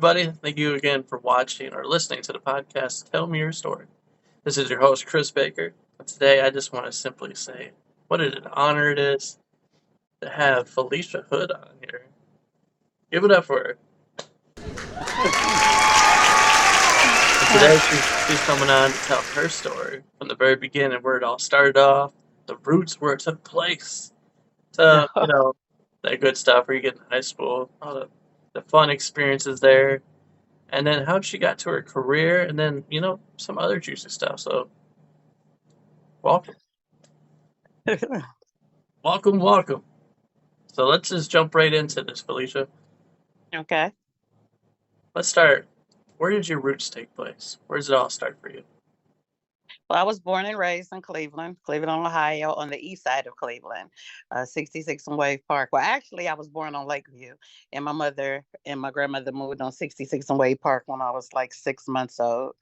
everybody. Thank you again for watching or listening to the podcast Tell Me Your Story. This is your host, Chris Baker. And today, I just want to simply say what an honor it is to have Felicia Hood on here. Give it up for her. And today, she's coming on to tell her story from the very beginning, where it all started off, the roots where it took place, to, that good stuff where you get in high school, all the fun experiences there. And then how she got to her career, and then, some other juicy stuff. So, welcome. Welcome, welcome. So, let's just jump right into this, Felicia. Okay. Let's start. Where did your roots take place? Where does it all start for you? Well, I was born and raised in Cleveland, Ohio, on the east side of Cleveland, 66 and Wave Park. Well, actually, I was born on Lakeview, and my mother and my grandmother moved on 66 and Wave Park when I was like 6 months old.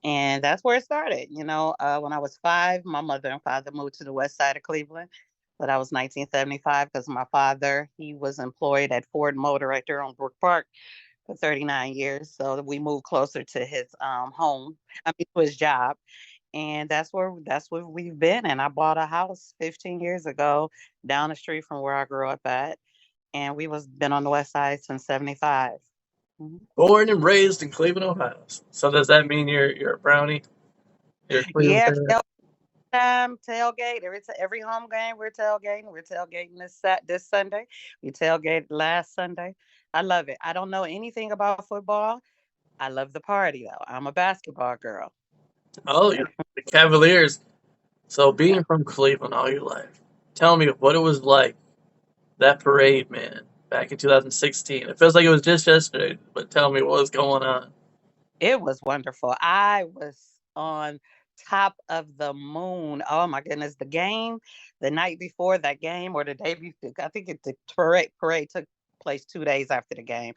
And that's where it started. When I was 5, my mother and father moved to the west side of Cleveland. But I was 1975 because my father, he was employed at Ford Motor right there on Brook Park for 39 years. So we moved closer to his home, to his job. And that's where we've been. And I bought a house 15 years ago down the street from where I grew up at. And we was been on the west side since 75. Mhm. Born and raised in Cleveland, Ohio. So, does that mean you're a brownie? You're a Cleveland Yeah, fan? tailgate every home game. We're tailgating. We're tailgating this Sunday. We tailgated last Sunday. I love it. I don't know anything about football. I love the party though. I'm a basketball girl. Oh, Yeah. the Cavaliers. So, Yeah. being from Cleveland all your life, tell me what it was like, that parade, man, back in 2016. It feels like it was just yesterday, but tell me what was going on. It was wonderful. I was on top of the moon. Oh my goodness. The night before that game or the day before, I think the parade took place 2 days after the game.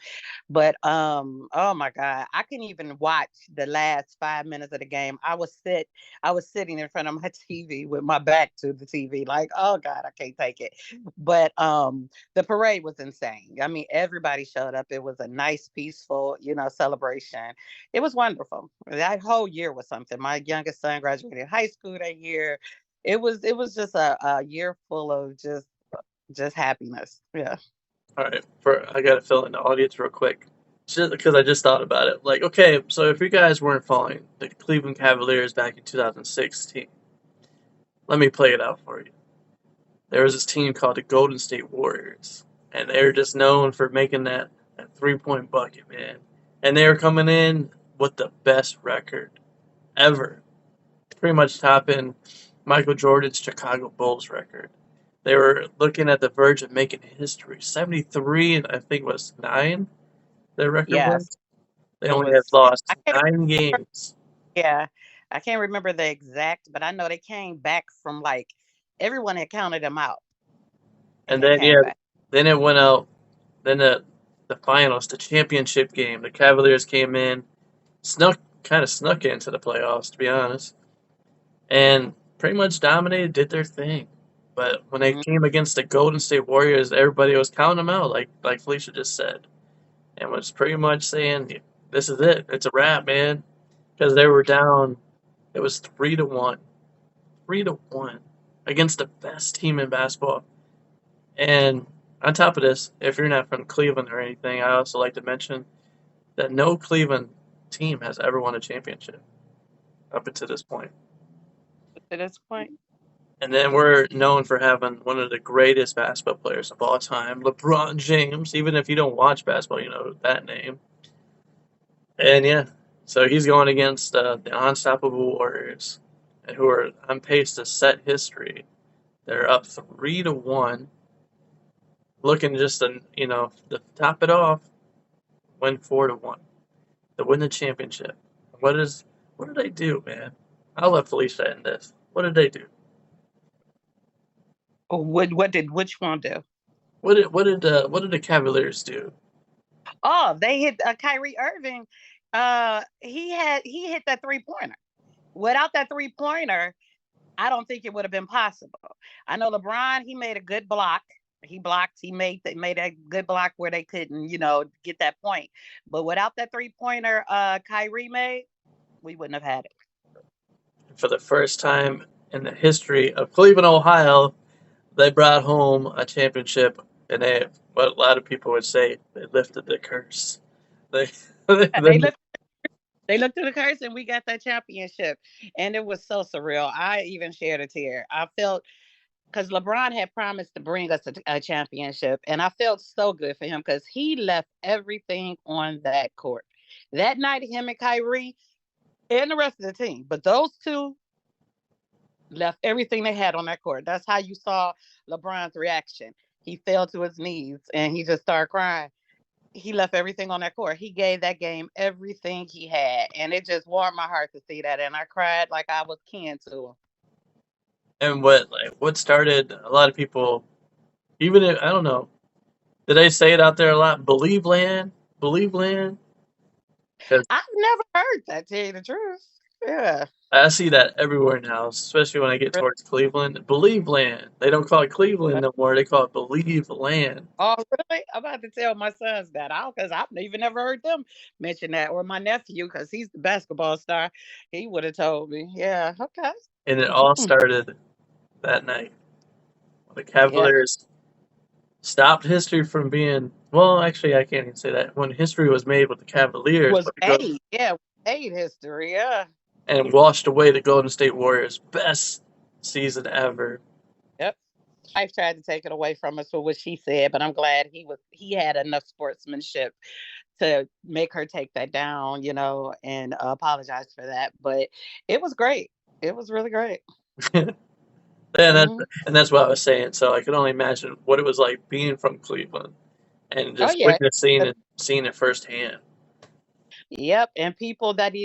But oh my God, I couldn't even watch the last 5 minutes of the game. I was sitting in front of my TV with my back to the TV, like, oh God, I can't take it. But the parade was insane. I mean, everybody showed up. It was a nice, peaceful, celebration. It was wonderful. That whole year was something. My youngest son graduated high school that year. It was just a year full of just happiness. Yeah. All right, I gotta fill in the audience real quick, just because I just thought about it. Like, okay, so if you guys weren't following the Cleveland Cavaliers back in 2016, let me play it out for you. There was this team called the Golden State Warriors, and they were just known for making that 3-point bucket, man. And they were coming in with the best record ever, pretty much topping Michael Jordan's Chicago Bulls record. They were looking at the verge of making history. 73, and I think it was 9, their record Yes. was. They It only had was. I lost can't 9 games. Yeah, I can't remember the exact, but I know they came back from like everyone had counted them out, and And they then, came yeah, back. then it went out. Then the finals, the championship game, the Cavaliers came in, kind of snuck into the playoffs, to be honest, and pretty much dominated, did their thing. But when they Mhm. came against the Golden State Warriors, everybody was counting them out, like Felicia just said, and was pretty much saying, "This is it. It's a wrap, man," because they were down. It was 3-1, 3-1 against the best team in basketball. And on top of this, if you're not from Cleveland or anything, I also like to mention that no Cleveland team has ever won a championship up until this point. To this point, And then we're known for having one of the greatest basketball players of all time, LeBron James. Even if you don't watch basketball, you know that name. And yeah, so he's going against the unstoppable Warriors, who are on pace to set history. They're up 3-1, looking just to top it off, win 4-1 to win the championship. What did they do, man? I'll let Felicia end this. What did they do? what did which one do? What did the Cavaliers do? Oh, they hit Kyrie Irving. He hit that 3-pointer. Without that 3-pointer, I don't think it would have been possible. I know LeBron, he made a good block. He blocked. He made that good block where they couldn't, get that point. But without that 3-pointer Kyrie made, we wouldn't have had it. For the first time in the history of Cleveland, Ohio, they brought home a championship, and what a lot of people would say, they lifted the curse. They, Yeah, they looked through the curse and we got that championship. And it was so surreal. I even shared a tear. I felt because LeBron had promised to bring us a championship, and I felt so good for him because he left everything on that court. That night, him and Kyrie and the rest of the team, but those two left everything they had on that court. That's how you saw LeBron's reaction. He fell to his knees and he just started crying. He left everything on that court. He gave that game everything he had, and it just warmed my heart to see that. And I cried like I was kin to him. and what started a lot of people, even if, I don't know, did they say it out there a lot? Believeland, Believeland. Because I've never heard that, to tell you the truth. Yeah. I see that everywhere now, especially when I get towards Cleveland. Believeland. They don't call it Cleveland no more. They call it Believeland. Oh, really? I'm about to tell my sons that out because I've even never heard them mention that. Or my nephew, because he's the basketball star, he would have told me. Yeah, okay. And it all started that night. The Yeah, Cavaliers stopped history from being, well, actually, I can't even say that. When history was made with the Cavaliers, was but to go eight. Yeah, eight history. Yeah. and washed away the Golden State Warriors' best season ever. Yep. I've tried to take it away from us for what she said, but I'm glad he had enough sportsmanship to make her take that down, and apologize for that. But it was great. It was really great. and that's Hmm. and that's what I was saying. So I could only imagine what it was like being from Cleveland and Oh just yeah. witnessing and seeing it firsthand. Yep, and people that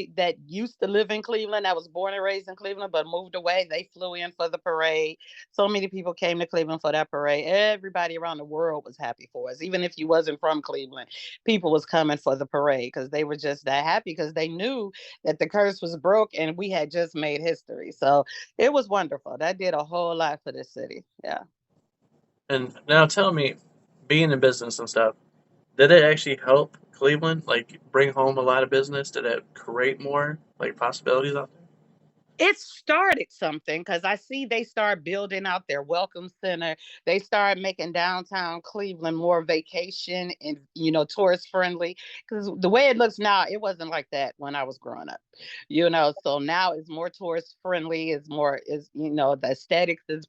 used to live in Cleveland, that was born and raised in Cleveland, but moved away, they flew in for the parade. So many people came to Cleveland for that parade. Everybody around the world was happy for us, even if you wasn't from Cleveland. People was coming for the parade because they were just that happy because they knew that the curse was broke and we had just made history. So it was wonderful. That did a whole lot for the city. Yeah. And now tell me, being in business and stuff, did it actually help Cleveland, like bring home a lot of business? Did it create more like possibilities out It started something because I see they start building out their welcome center. They start making downtown Cleveland more vacation and tourist friendly. Because the way it looks now, it wasn't like that when I was growing up. So now it's more tourist friendly. It's more is the aesthetics is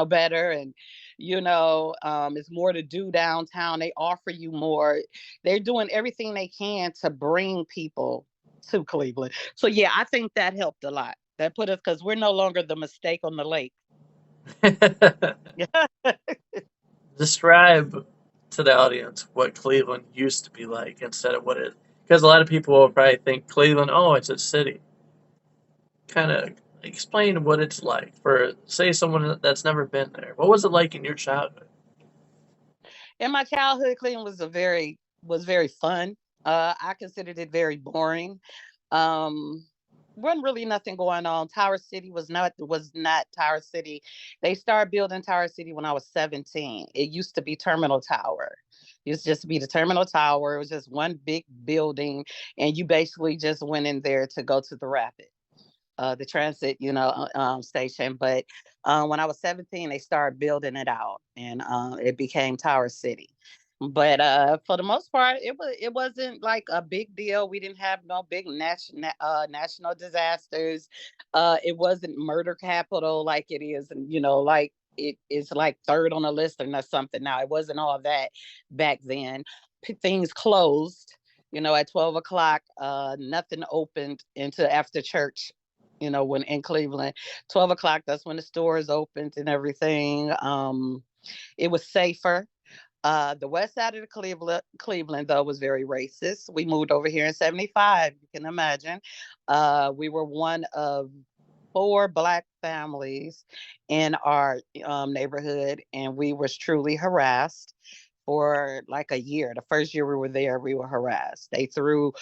better, and it's more to do downtown. They offer you more. They're doing everything they can to bring people to Cleveland. So yeah, I think that helped a lot. That put us because we're no longer the mistake on the lake. there? Describe to the audience what Cleveland used to be like instead of what it. Because a lot of people will probably think Cleveland, oh, it's a city. Kind of explain what it's like for, say, someone that's never been there. What was it like in your childhood? In my childhood, Cleveland was very fun. I considered it very boring. Um, wasn't really nothing going on. Tower City was not Tower City. They started building Tower City when I was 17. It used to be Terminal Tower. It used just to be the Terminal Tower. It was just one big building, and you basically just went in there to go to the Rapid, the transit, station. But when I was 17, they started building it out, and it became Tower City. But for the most part, it wasn't like a big deal. We didn't have no big national disasters. It wasn't murder capital like it is, and like it is like third on the list or something. Now it wasn't all that back then. Things closed. At 12 o'clock, nothing opened until after church, when in Cleveland. 12 o'clock, that's when the stores opened and everything. It was safer. The west side of the Cleveland, though, was very racist. We moved over here in 75, you can imagine. We were one of four Black families in our neighborhood, and we was truly harassed for like a year. The first year we were there, we were harassed. They threw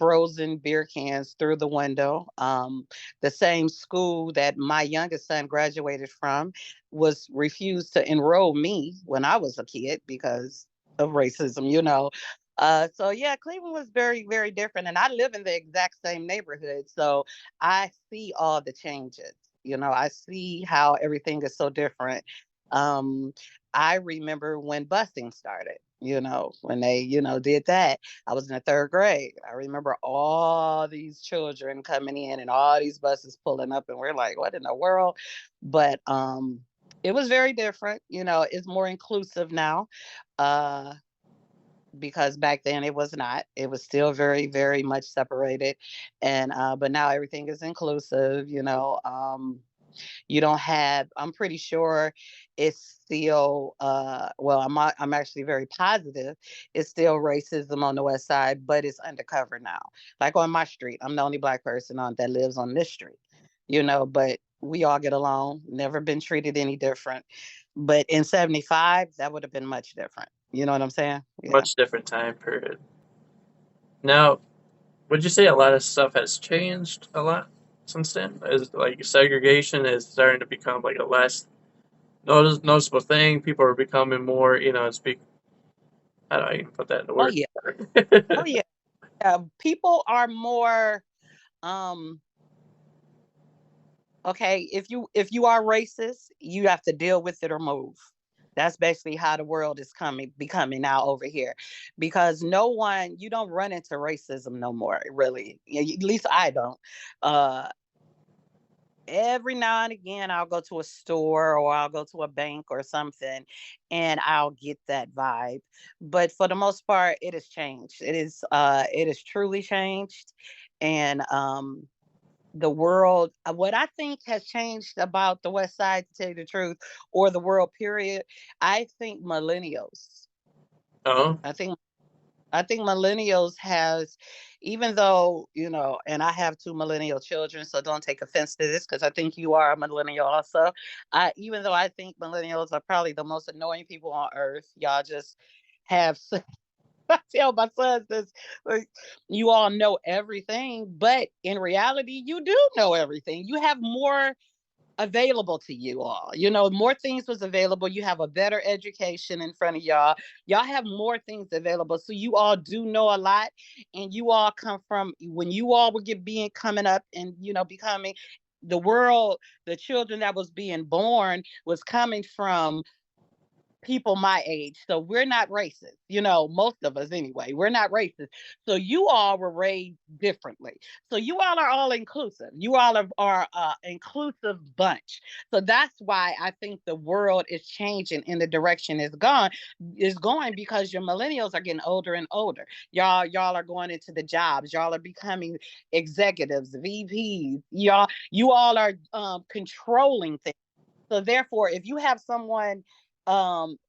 frozen beer cans through the window. The same school that my youngest son graduated from was refused to enroll me when I was a kid because of racism, you know. So yeah, Cleveland was very, very different, and I live in the exact same neighborhood, so I see all the changes. You know, I see how everything is so different. Um, I remember when busing started. You know, when they, did that. I was in the third grade. I remember all these children coming in and all these buses pulling up, and we're like, "What in the world?" But it was very different. You know, it's more inclusive now. Uh, because back then it was not. It was still very, very much separated, and but now everything is inclusive. You don't have, I'm pretty sure it's still well, I'm actually very positive it's still racism on the west side, but it's undercover now. Like on my street, I'm the only black person on that lives on this street, but we all get along, never been treated any different. But in 75, that would have been much different. You know what I'm saying? Yeah. Much different time period. Now, would you say a lot of stuff has changed a lot since then? Is like segregation is starting to become like a less noticeable thing. People are becoming more, speak. How do I even put that into Oh words? yeah. Oh yeah. People are more um okay, if you are racist, you have to deal with it or move. That's basically how the world is becoming now over here, because no one, you don't run into racism no more, really. At least I don't. Uh, every now and again, I'll go to a store or I'll go to a bank or something, and I'll get that vibe. But for the most part, it has changed. It is truly changed, and the world, what I think has changed about the west side, to tell you the truth, or the world period, I think millennials. Oh, I think millennials has, even though, and I have two millennial children, so don't take offense to this because I think you are a millennial also. Even though I think millennials are probably the most annoying people on earth, y'all just have I tell my sons this, like, you all know everything, but in reality, you do know everything. You have more available to you all. More things was available. You have a better education in front of y'all. Y'all have more things available. So you all do know a lot. And you all come from, when you all would being coming up and, becoming the world, the children that was being born was coming from people my age. So we're not racist, most of us anyway. We're not racist. So you all were raised differently. So you all are all inclusive. You all are inclusive bunch. So that's why I think the world is changing in the direction is going, because your millennials are getting older and older. Y'all are going into the jobs. Y'all are becoming executives, VPs. You all are controlling things. So therefore, if you have someone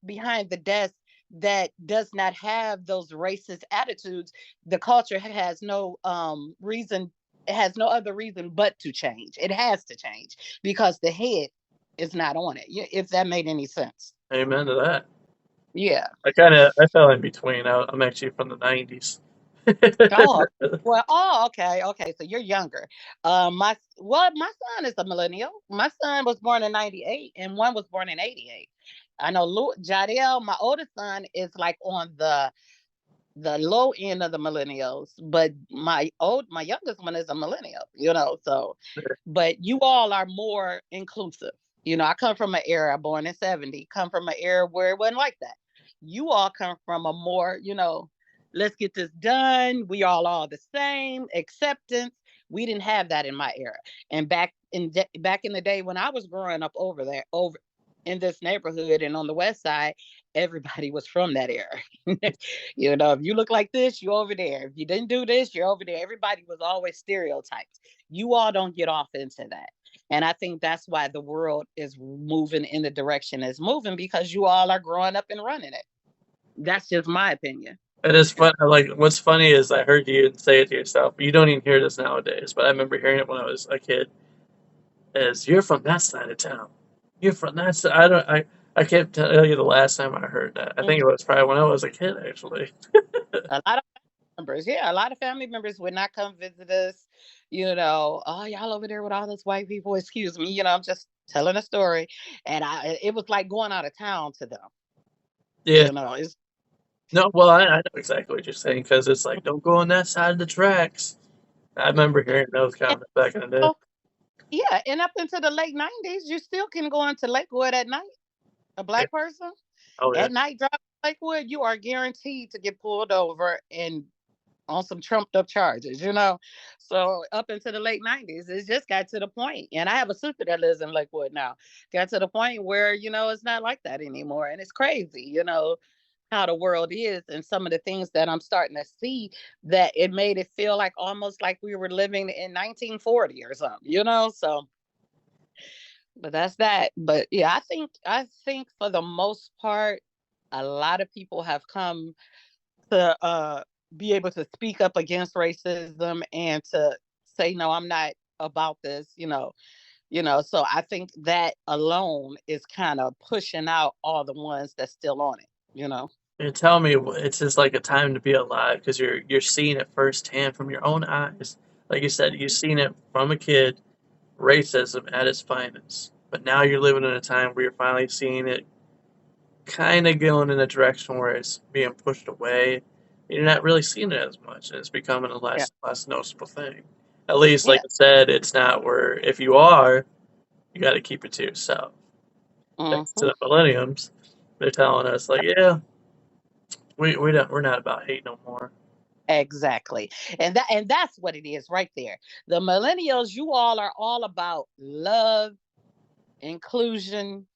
behind the desk that does not have those racist attitudes, the culture has no reason. It has no other reason but to change. It has to change because the head is not on it. If that made any sense. amen to that. Yeah. I fell in between. I'm actually from the '90s. Oh, well. Oh, okay. Okay. So you're younger. My son is a millennial. My son was born in '98, and one was born in '88. I know Jadel, my oldest son, is like on the low end of the millennials, but my youngest one is a millennial. So, but you all are more inclusive. I come from an era, born in '70, come from an era where it wasn't like that. You all come from a more, let's get this done. We all the same, acceptance. We didn't have that in my era. And back in the day when I was growing up over in this neighborhood and on the west side, everybody was from that era. If you look like this, you're over there. If you didn't do this, you're over there. Everybody was always stereotyped. You all don't get off into that. And I think that's why the world is moving in the direction it's moving, because you all are growing up and running it. That's just my opinion. It is fun. Like, what's funny is I heard you say it to yourself. You don't even hear this nowadays, but I remember hearing it when I was a kid. Is you're from that side of town? You're from that side. I can't tell you the last time I heard that. I think it was probably when I was a kid, actually. A lot of members. Yeah, a lot of family members would not come visit us. Oh, y'all over there with all those white people. Excuse me. I'm just telling a story, and it was like going out of town to them. Yeah. It's No, well, I know exactly what you're saying because it's like, don't go on that side of the tracks. I remember hearing those and, comments back in the day. oh, yeah, and up into the late '90s, you still can go into Lakewood at night. A Yeah. black person Oh, yeah. at night driving to Lakewood, you are guaranteed to get pulled over and on some trumped up charges. So up into the late '90s, it just got to the point, and I have a sister that lives in Lakewood now. Got to the point where it's not like that anymore, and it's crazy. How the world is, and some of the things that I'm starting to see, that it made it feel like almost like we were living in 1940 or something. So, but that's that. But yeah, I think for the most part, a lot of people have come to be able to speak up against racism and to say, no, I'm not about this. So I think that alone is kind of pushing out all the ones that's still on it. You tell me it's just like a time to be alive because you're seeing it firsthand from your own eyes. Like you said, you've seen it from a kid, racism at its finest. But now you're living in a time where you're finally seeing it kind of going in a direction where it's being pushed away. You're not really seeing it as much, and it's becoming a Yeah. less noticeable thing. At least, like Yeah. I said, it's not where if you are, you got to keep it to yourself. Thanks to Hmm. the millenniums, they're telling us like, yeah, we're not about hate no more. Exactly. And that's what it is right there. The millennials, you all are all about love, inclusion,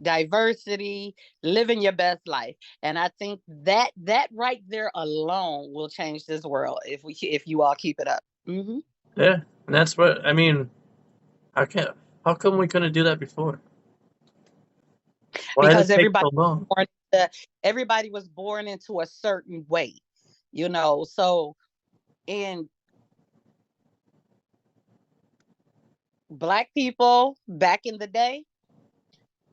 diversity, living your best life. And I think that right there alone will change this world if you all keep it up. Hmm. Yeah, and that's what I mean. How can how come we couldn't do that before? Why did it Because take so long? born everybody was born into a certain way. So in black people back in the day,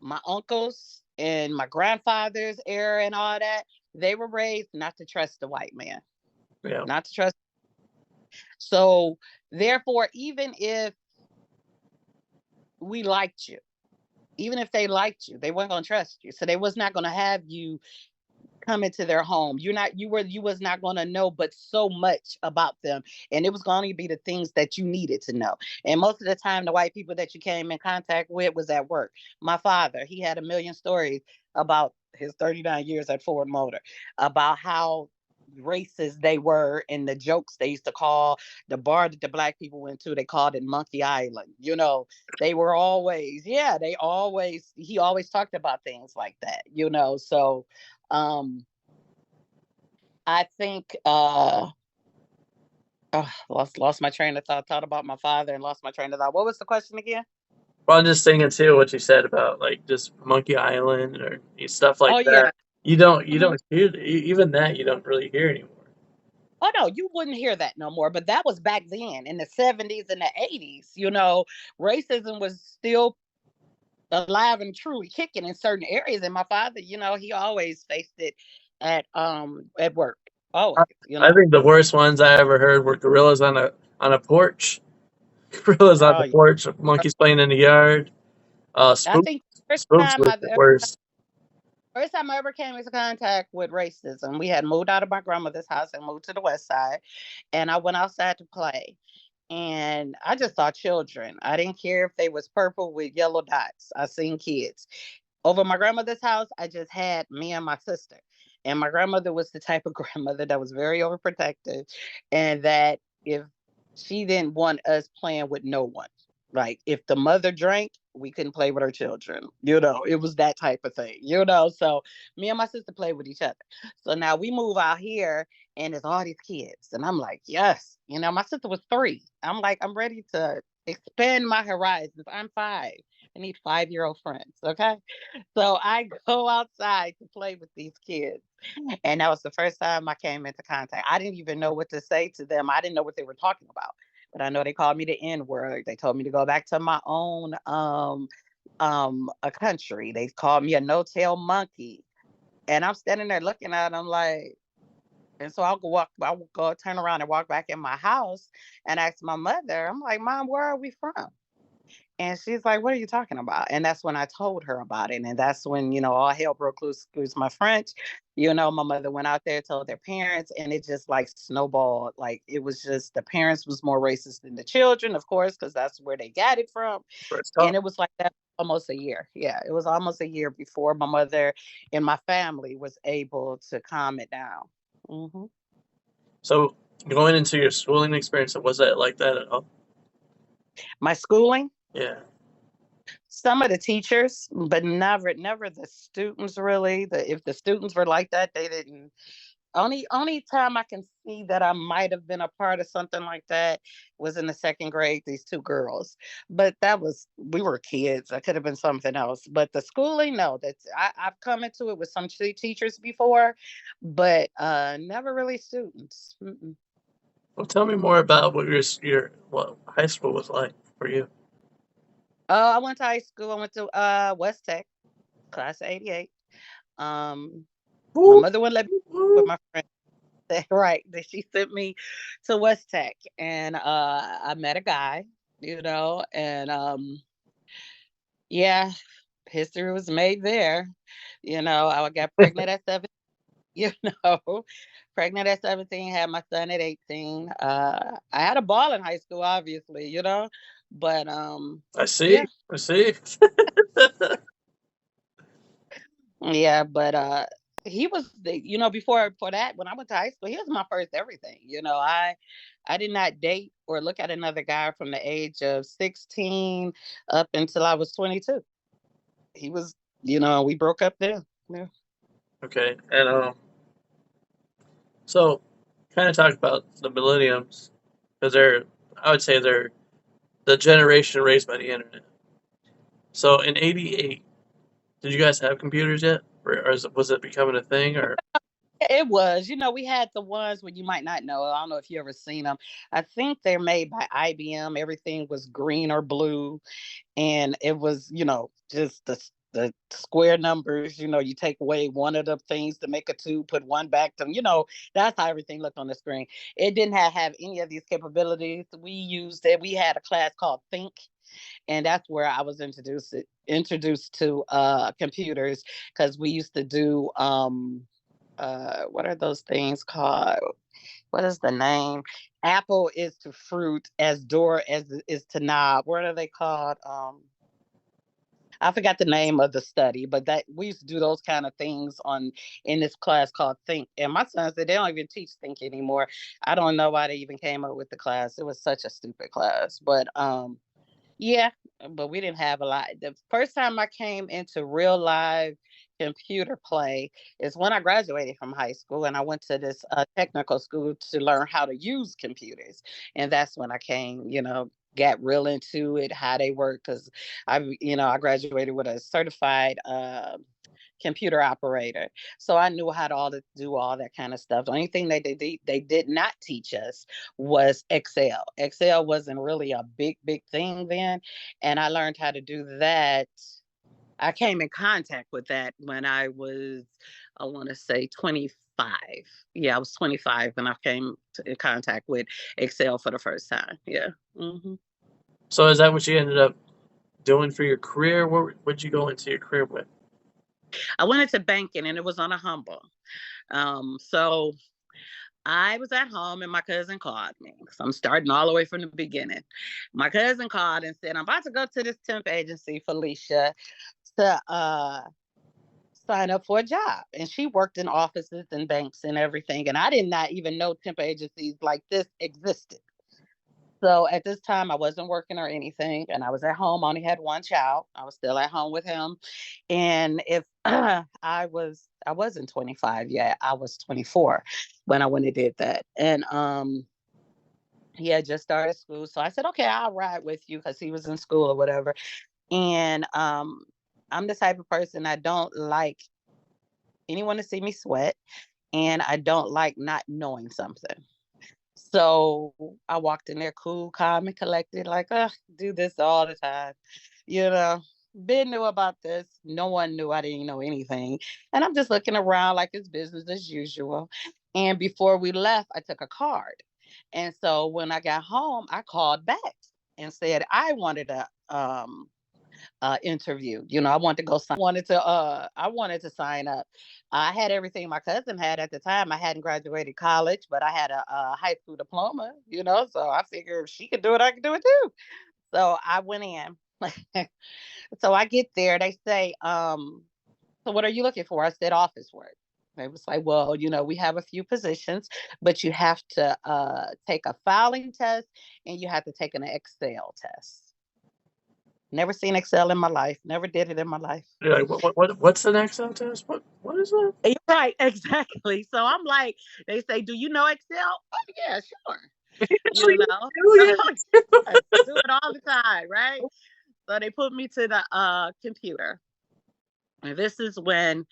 my uncles and my grandfather's era and all that, they were raised not to trust the white man, Yeah, not to trust. So therefore, even if we liked you, even if they liked you, they weren't going to trust you. So they was not going to have you come into their home. You was not going to know but so much about them, and it was going to be the things that you needed to know. And most of the time, the white people that you came in contact with was at work. My father, he had a million stories about his 39 years at Ford Motor, about how racist they were and the jokes they used to call the bar that the black people went to, they called it Monkey Island. They were always, yeah, he always talked about things like that. So um, I think lost my train of thought. Thought about my father and lost my train of thought. What was the question again? well, I'm just thinking too what you said about like just Monkey Island or stuff like Oh yeah. that. You don't Mhm. hear even that you don't really hear anymore. Oh no, you wouldn't hear that no more. But that was back then in the '70s and the '80s. Racism was still alive and truly kicking in certain areas. And my father, he always faced it at work. I, I Always. think the worst ones I ever heard were gorillas on a porch, gorillas on Oh the yeah. porch, monkeys playing in the yard. I Spooks think first spooks time was I've the ever worst. First time I ever came into contact with racism, we had moved out of my grandmother's house and moved to the west side. And I went outside to play. And I just saw children. I didn't care if they was purple with yellow dots. I seen kids. Over my grandmother's house, I just had me and my sister. And my grandmother was the type of grandmother that was very overprotective, and that if she didn't want us playing with no one. Like if the mother drank, we couldn't play with her children. It was that type of thing. So me and my sister played with each other. So now we move out here and there's all these kids. And I'm like, yes. My sister was 3. I'm like, I'm ready to expand my horizons. I'm 5. I need 5-year-old friends. Okay. So I go outside to play with these kids. And that was the first time I came into contact. I didn't even know what to say to them. I didn't know what they were talking about. But I know they called me the N word. They told me to go back to my own a country. They called me a no tail monkey. And I'm standing there looking at them like, And so I would go turn around and walk back in my house and ask my mother, I'm like, Mom, where are we from? And she's like, "What are you talking about?" And that's when I told her about it. And that's when, all hell broke loose, excuse my French. My mother went out there, told their parents, and it just like snowballed. Like it was just the parents was more racist than the children, of course, because that's where they got it from. First And talk. it was like that almost a year. Yeah, it was almost a year before my mother and my family was able to calm it down. Hmm. So going into your schooling experience, was that like that at all? My schooling, Yeah. some of the teachers, but never the students really. If the students were like that, they didn't. Only time I can see that I might have been a part of something like that was in the second grade. These two girls, but we were kids. I could have been something else. But the schooling, no. I've come into it with some teachers before, but never really students. Mm-mm. Well, tell me more about what your what high school was like for you. I went to high school. I went to West Tech, class of '88. Um, my Woo, mother wouldn't let me with woo. my friends. Right. That she sent me to West Tech, and I met a guy, and yeah, history was made there. I got pregnant at 7, you know, pregnant at 17, had my son at 18. I had a ball in high school, obviously, but I see. yeah, I see. yeah, but he was before that, when I went to high school, he was my first everything. I did not date or look at another guy from the age of 16 up until I was 22. He was, we broke up there. Yeah. Okay, and so kind of talk about the millenniums because I would say they're the generation raised by the internet. So in '88, did you guys have computers yet, or was it becoming a thing? Or It was, we had the ones where you might not know. I don't know if you ever seen them. I think they're made by IBM. Everything was green or blue, and it was, just the square numbers. You take away one of the things to make a two, put one back to, that's how everything looked on the screen. It didn't have any of these capabilities. We used it. We had a class called Think, and that's where I was introduced to computers, because we used to do what are those things called? What is the name? Apple is to fruit as door as is to knob. What are they called? I forgot the name of the study, but that we used to do those kind of things on in this class called Think. And my son said they don't even teach Think anymore. I don't know why they even came up with the class. It was such a stupid class. But yeah, but we didn't have a lot. The first time I came into real live computer play is when I graduated from high school, and I went to this technical school to learn how to use computers. And that's when I came, got real into it, how they work, because I graduated with a certified computer operator. So I knew how to do all that kind of stuff. The only thing that they did not teach us was Excel. Excel wasn't really a big thing then, and I learned how to do that. I came in contact with that when I was, I want to say 25. Yeah, I was 25 when I came in contact with Excel for the first time. Yeah. Hmm. so is that what you ended up doing for your career? What'd you go into your career with? I went into banking, and it was on a humble. So I was at home and my cousin called me. So I'm starting all the way from the beginning. My cousin called and said, I'm about to go to this temp agency, Felicia, to sign up for a job. And she worked in offices and banks and everything. And I did not even know temp agencies like this existed. So at this time, I wasn't working or anything, and I was at home. I only had one child. I was still at home with him, and if I wasn't 25 yet. I was 24 when I went and did that, and he had just started school. So I said, okay, I'll ride with you because he was in school or whatever. And I'm the type of person, I don't like anyone to see me sweat, and I don't like not knowing something. So I walked in there cool, calm, and collected, like, do this all the time. You know, Ben knew about this. No one knew I didn't know anything. And I'm just looking around like it's business as usual. And before we left, I took a card. And so when I got home, I called back and said I wanted to interview. I wanted to go I wanted to sign up. I had everything my cousin had at the time. I hadn't graduated college, but I had a high school diploma, so I figured if she could do it, I could do it too. So I went in. So I get there, they say, so what are you looking for? I said office work. They was like, well, we have a few positions, but you have to take a filing test and you have to take an Excel test. Never seen Excel in my life. Never did it in my life. You're like, what's the next test? What is that? Right, exactly. So I'm like, they say, do you know Excel? Oh yeah, sure. Yes, You know, we do, I do it all the time, right? So they put me to the computer. And this is when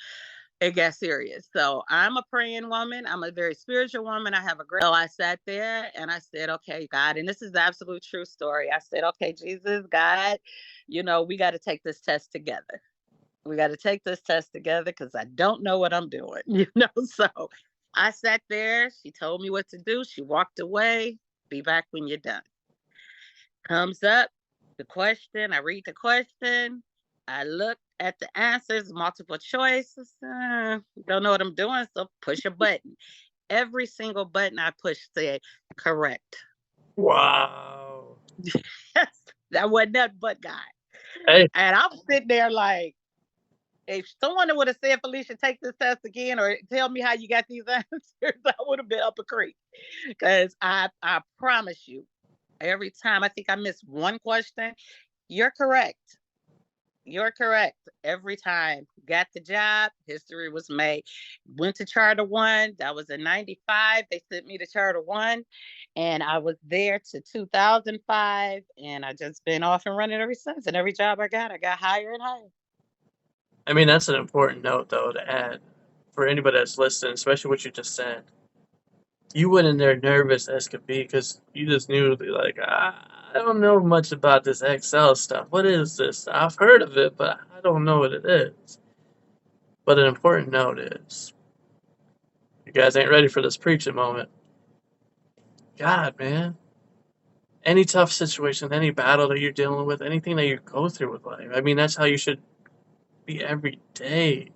it got serious. So I'm a praying woman. I'm a very spiritual woman. I have a great. So I sat there and I said, okay, God, and this is the absolute true story. I said, okay, Jesus, God, we got to take this test together. We got to take this test together because I don't know what I'm doing, So I sat there. She told me what to do. She walked away. Be back when you're done. Comes up the question. I read the question. I look at the answers, multiple choices. Don't know what I'm doing, so push a button. Every single button I pushed said correct. Wow. That wasn't that but God. Hey, And I'm sitting there like, if someone would have said, Felicia, take this test again or tell me how you got these answers, I would have been up a creek. Because I promise you, every time I think I missed one question, you're correct. You're correct. Every time. Got the job, history was made. Went to Charter One. That was in 95. They sent me to Charter One. And I was there to 2005. And I just been off and running ever since. And every job I got higher and higher. I mean, that's an important note, though, to add for anybody that's listening, especially what you just said. You went in there nervous as could be because you just knew, like, I don't know much about this Excel stuff. What is this? I've heard of it, but I don't know what it is. But an important note is, you guys ain't ready for this preaching moment. God, man. Any tough situation, any battle that you're dealing with, anything that you go through with life. I mean, that's how you should be every day,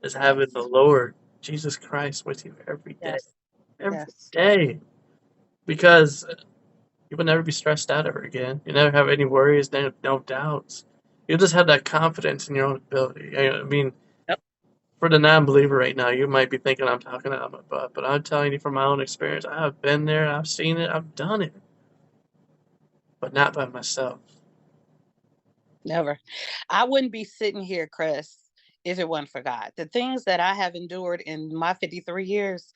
is having the Yes. Lord, Jesus Christ, with you every day. Yes. Every Yes. day. Because you will never be stressed out ever again. You never have any worries, no doubts. You'll just have that confidence in your own ability. I mean, Yep. for the non-believer right now, you might be thinking I'm talking out of my butt, but I'm telling you from my own experience, I have been there, I've seen it, I've done it, but not by myself. Never. I wouldn't be sitting here, Chris, if it wasn't for God. The things that I have endured in my 53 years,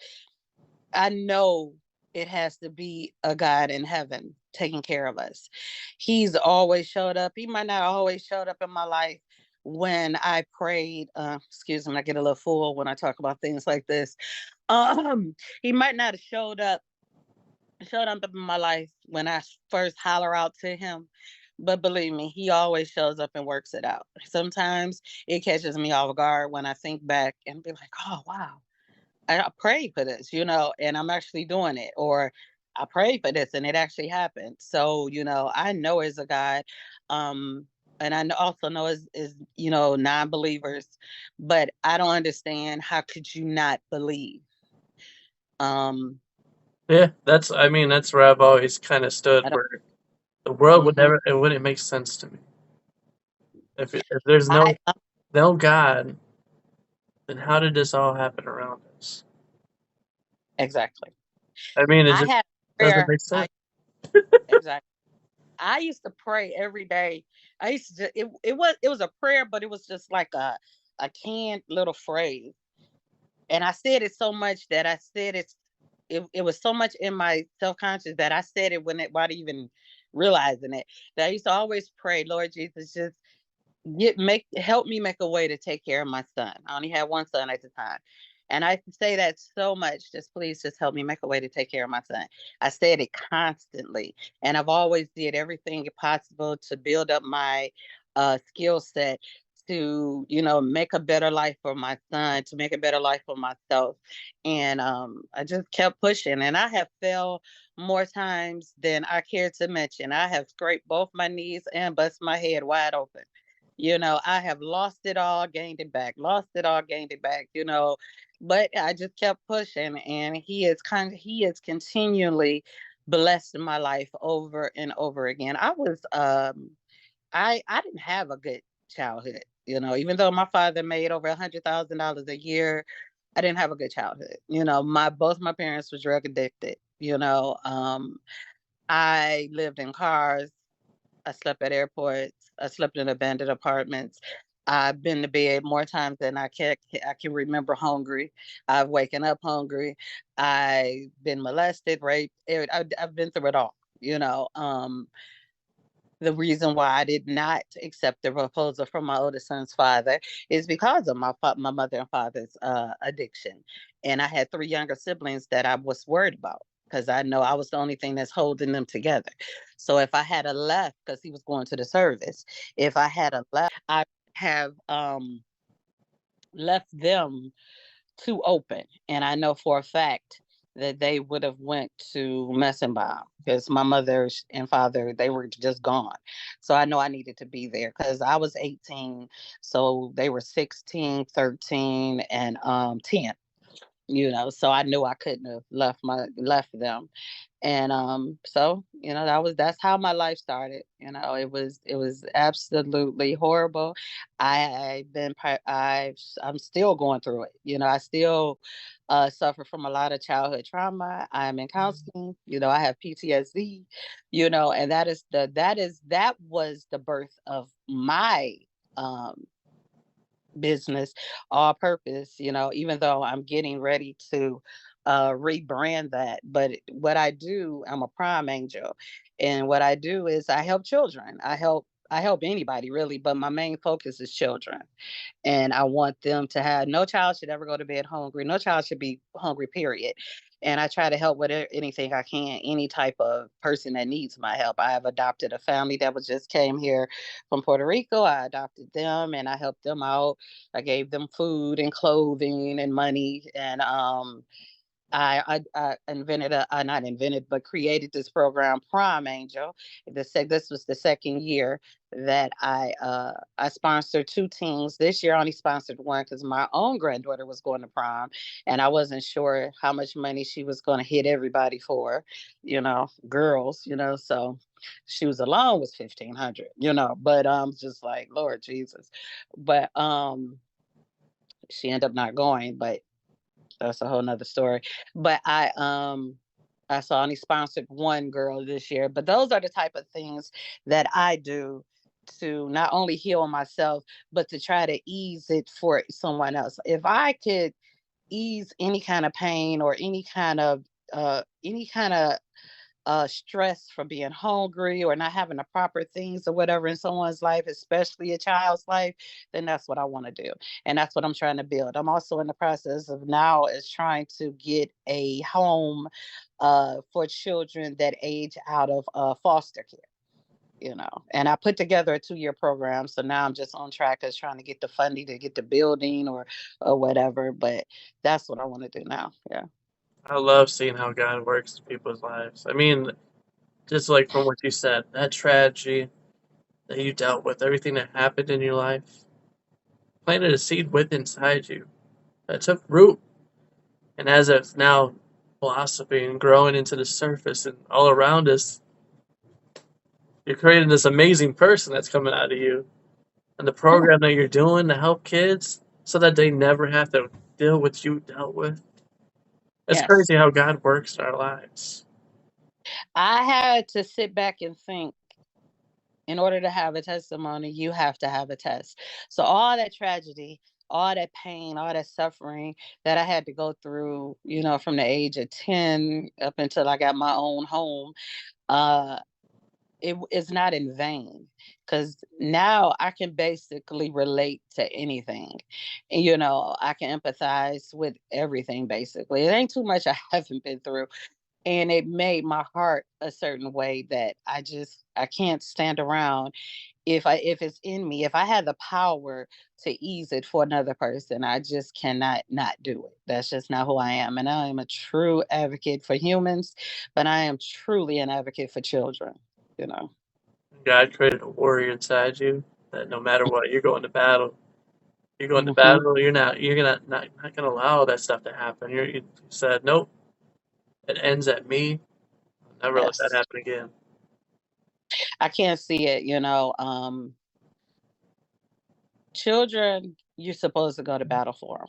I know it has to be a God in heaven taking care of us. He's always showed up. He might not always showed up in my life when I prayed. Excuse me, I get a little full when I talk about things like this. He might not have showed up in my life when I first holler out to him. But believe me, he always shows up and works it out. Sometimes it catches me off guard when I think back and be like, oh, wow, I prayed for this, and I'm actually doing it. Or I prayed for this and it actually happened. So, I know as a God, and also know as non-believers, but I don't understand how could you not believe? Um, Yeah, that's where I've always kind of stood, I don't. where the world would Mhm. never, it wouldn't make sense to me. If there's I no God, then how did this all happen around us? exactly. I mean, it I just had doesn't prayer. make sense. Exactly. I used to pray every day. I used to it was a prayer, but it was just like a canned little phrase. And I said it so much that I said it was so much in my self-conscious that I said it without even realizing it. That I used to always pray, Lord Jesus, just help me make a way to take care of my son. I only had one son at the time. And I say that so much, just please just help me make a way to take care of my son. I said it constantly. And I've always did everything possible to build up my skill set to, make a better life for my son, to make a better life for myself. And I just kept pushing, and I have fell more times than I care to mention. I have scraped both my knees and bust my head wide open. I have lost it all, gained it back, lost it all, gained it back, but I just kept pushing, and he is continually blessed my life over and over again. I didn't have a good childhood, even though my father made over $100,000 a year. I didn't have a good childhood. Both my parents were drug addicted. I lived in cars. I slept at airports. I slept in abandoned apartments. I've been to bed more times than I can remember hungry. I've waken up hungry. I've been molested, raped. I've been through it all. The reason why I did not accept the proposal from my oldest son's father is because of my mother and father's addiction, and I had three younger siblings that I was worried about because I know I was the only thing that's holding them together. So if I had a left, because he was going to the service, if I had a left, I have left them too open, and I know for a fact that they would have went to Messenbaum because my mother and father, they were just gone. So I know I needed to be there because I was 18, so they were 16, 13, and 10. So I knew I couldn't have left them. And so that's how my life started. It was absolutely horrible. I'm still going through it. I still suffer from a lot of childhood trauma. I'm in counseling. I have PTSD. And that was the birth of my um business, all purpose, even though I'm getting ready to rebrand that. But what I do, I'm a prime angel. And what I do is I help children. I help anybody really, but my main focus is children. And I want them to have no child should ever go to bed hungry. No child should be hungry, period. And I try to help with anything I can, any type of person that needs my help. I have adopted a family that was just came here from Puerto Rico. I adopted them and I helped them out. I gave them food and clothing and money. And I invented not invented, but created this program, Prime Angel. This was the second year that I sponsored two teams. This year I only sponsored one because my own granddaughter was going to prom, and I wasn't sure how much money she was going to hit everybody for, girls, so she was alone was 1,500, but just like Lord Jesus, but she ended up not going, but that's a whole nother story. But I saw only sponsored one girl this year. But those are the type of things that I do to not only heal myself, but to try to ease it for someone else. If I could ease any kind of pain or any kind of stress from being hungry or not having the proper things or whatever in someone's life, especially a child's life, then that's what I want to do. And that's what I'm trying to build. I'm also in the process of now is trying to get a home for children that age out of foster care. And I put together a 2-year program. So now I'm just on track as trying to get the funding to get the building or whatever. But that's what I want to do now. Yeah. I love seeing how God works in people's lives. I mean, just like from what you said, that tragedy that you dealt with, everything that happened in your life, planted a seed within inside you that took root, and as it's now blossoming and growing into the surface and all around us, you're creating this amazing person that's coming out of you. And the Yeah. program that you're doing to help kids so that they never have to deal with what you dealt with. It's Yes. crazy how God works in our lives. I had to sit back and think, in order to have a testimony, you have to have a test. So all that tragedy, all that pain, all that suffering that I had to go through, from the age of 10 up until I got my own home, uh, it is not in vain, because now I can basically relate to anything. And, I can empathize with everything basically. It ain't too much I haven't been through, and it made my heart a certain way that I can't stand around if it's in me, if I had the power to ease it for another person, I just cannot not do it. That's just not who I am. And I am a true advocate for humans, but I am truly an advocate for children, you know. God created a warrior inside you that no matter what, you're going to battle. You're going to Hmm. battle. You're not gonna allow that stuff to happen. You said nope. It ends at me. I'll never let that Yes. happen again. I can't see it, you know. Children, you're supposed to go to battle for them.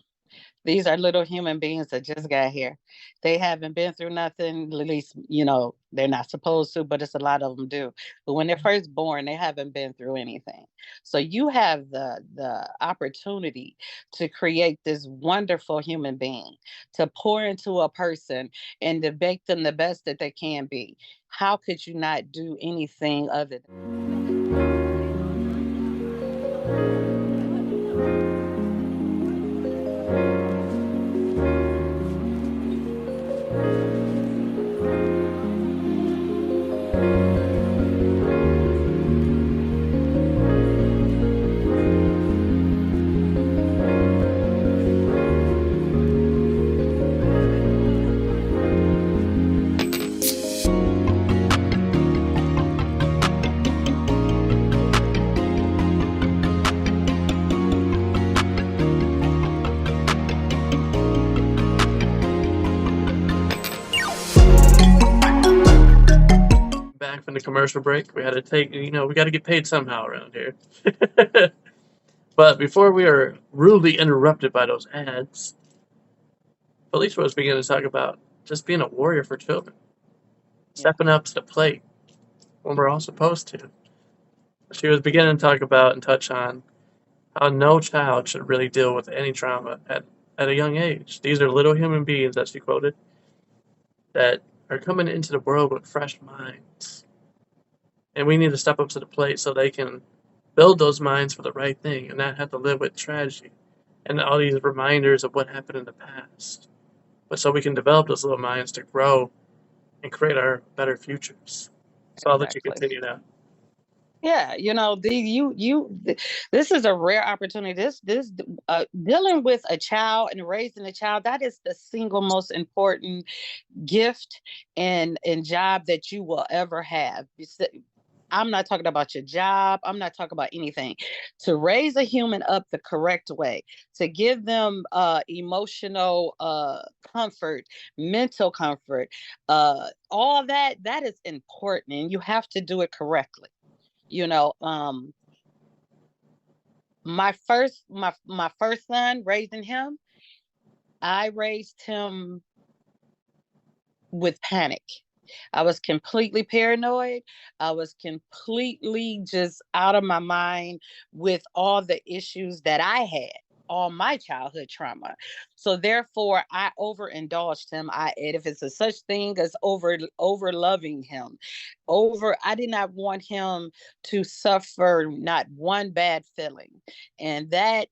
These are little human beings that just got here. They haven't been through nothing, at least, you know, they're not supposed to, but it's a lot of them do. But when they're first born, they haven't been through anything. So you have the opportunity to create this wonderful human being, to pour into a person and to make them the best that they can be. How could you not do anything other than Back from the commercial break, we had to take. We got to get paid somehow around here. But before we are rudely interrupted by those ads, Felicia was beginning to talk about just being a warrior for children, yeah, stepping up to the plate when we're all supposed to. She was beginning to talk about and touch on how no child should really deal with any trauma at a young age. These are little human beings, as she quoted, that are coming into the world with fresh minds. And we need to step up to the plate so they can build those minds for the right thing and not have to live with tragedy and all these reminders of what happened in the past. But so we can develop those little minds to grow and create our better futures. So I'll let you exactly. continue now. Yeah, you know, this is a rare opportunity. Dealing with a child and raising a child, that is the single most important gift and job that you will ever have. I'm not talking about your job. I'm not talking about anything. To raise a human up the correct way, to give them emotional comfort, mental comfort, all that is important, and you have to do it correctly. You know, my first son, raising him, I raised him with panic. I was completely paranoid. I was completely just out of my mind with all the issues that I had, all my childhood trauma. So therefore, I overindulged him. If it's a such thing as over loving him, I did not want him to suffer not one bad feeling, and that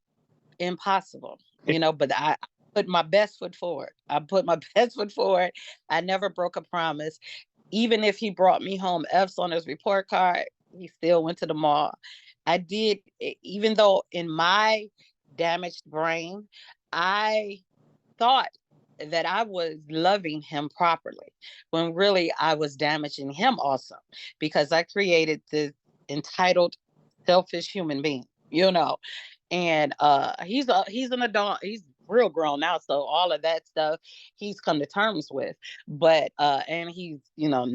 impossible, you know. But I put my best foot forward. I put my best foot forward. I never broke a promise. Even if he brought me home F's on his report card, he still went to the mall. I did, even though in my damaged brain, I thought that I was loving him properly, when really I was damaging him also, because I created this entitled, selfish human being, you know. And he's an adult. He's real grown now, so all of that stuff he's come to terms with. But and he's, you know,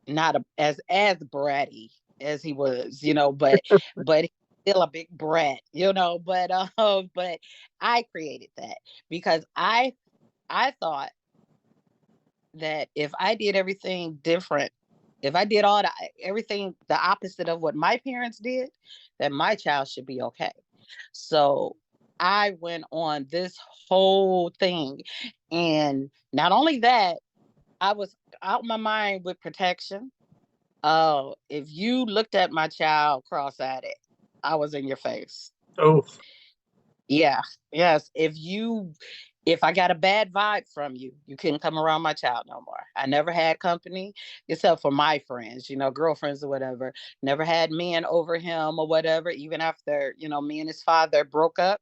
not as bratty as he was, you know, but he's still a big brat, you know. But I created that because I thought that if I did everything different, if I did everything the opposite of what my parents did, then my child should be okay. So I went on this whole thing. And not only that, I was out my mind with protection. Oh, if you looked at my child cross-eyed, I was in your face. Oh, Yeah. Yes. If I got a bad vibe from you, you couldn't come around my child no more. I never had company except for my friends, girlfriends or whatever. Never had men over him or whatever, even after, me and his father broke up.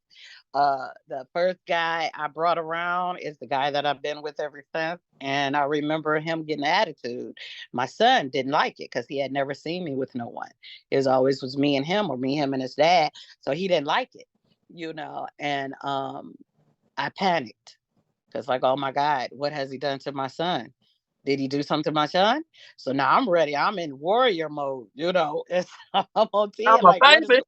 The first guy I brought around is the guy that I've been with ever since. And I remember him getting an attitude. My son didn't like it because he had never seen me with no one. It was always was me and him or me, him and his dad. So he didn't like it, and I panicked because, like, oh my God, what has he done to my son? Did he do something to my son? So now I'm ready. I'm in warrior mode, and I'm on 10. I'm a Like, baby.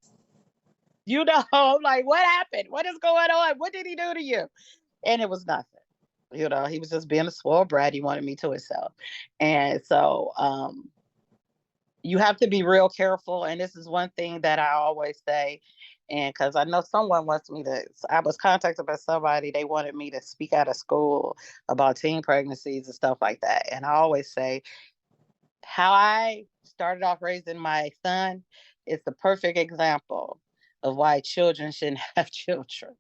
I'm like, what happened? What is going on? What did he do to you? And it was nothing. He was just being a spoiled brat. He wanted me to himself. And so you have to be real careful. And this is one thing that I always say. And because I know someone wants me to, I was contacted by somebody, they wanted me to speak out of school about teen pregnancies and stuff like that. And I always say, how I started off raising my son is the perfect example of why children shouldn't have children.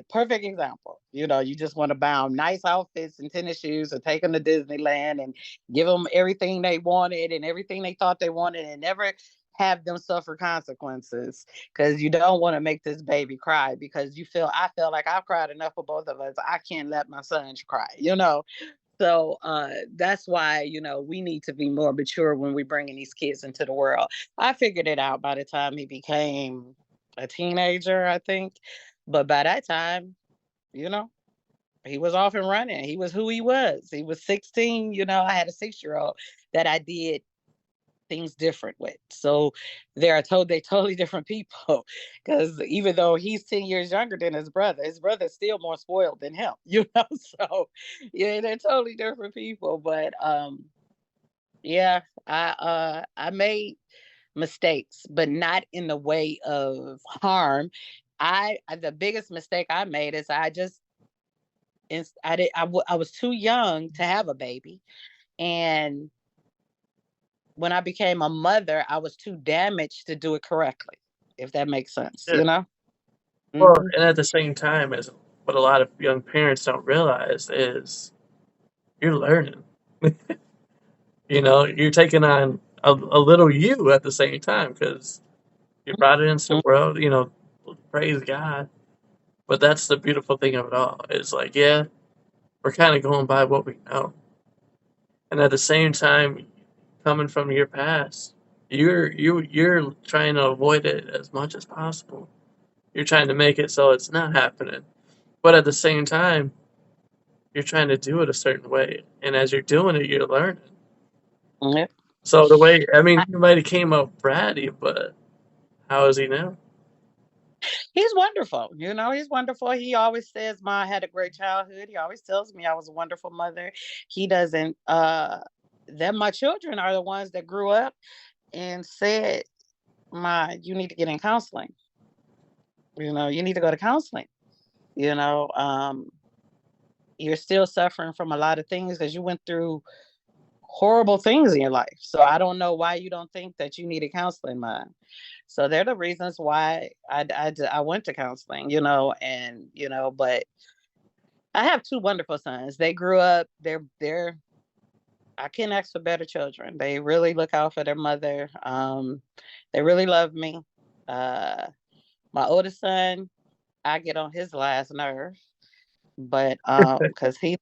Perfect example. You just want to buy them nice outfits and tennis shoes and take them to Disneyland and give them everything they wanted and everything they thought they wanted and never have them suffer consequences because you don't want to make this baby cry because I feel like I've cried enough for both of us. I can't let my son cry. So that's why, we need to be more mature when we're bringing these kids into the world. I figured it out by the time he became a teenager, I think. But by that time, you know, he was off and running. He was who he was. He was 16. I had a 6-year-old that I did things different with. So they're totally different people. Because even though he's 10 years younger than his brother's still more spoiled than him. So yeah, they're totally different people. But yeah, I made mistakes, but not in the way of harm. The biggest mistake I made is I was too young to have a baby, and when I became a mother, I was too damaged to do it correctly, if that makes sense, Yeah. Well, Mm-hmm. and at the same time, as what a lot of young parents don't realize is you're learning. You're taking on a little you at the same time because you brought it into the world. Praise God. But that's the beautiful thing of it all. Is like, yeah, we're kind of going by what we know, and at the same time, coming from your past, you're trying to avoid it as much as possible. You're trying to make it so it's not happening, but at the same time, you're trying to do it a certain way, and as you're doing it, you're learning. Yep. So the way, I mean, he might have came up bratty, but how is he now? He's wonderful. He's wonderful. He always says, "Ma, I had a great childhood." He always tells me I was a wonderful mother. He doesn't. Then my children are the ones that grew up and said, "Ma, you need to get in counseling. You need to go to counseling. You know, um, you're still suffering from a lot of things because you went through horrible things in your life. So I don't know why you don't think that you needed counseling, Mom." So they're the reasons why I went to counseling, but I have two wonderful sons. They grew up, I can't ask for better children. They really look out for their mother. They really love me. Uh, my oldest son, I get on his last nerve, but because he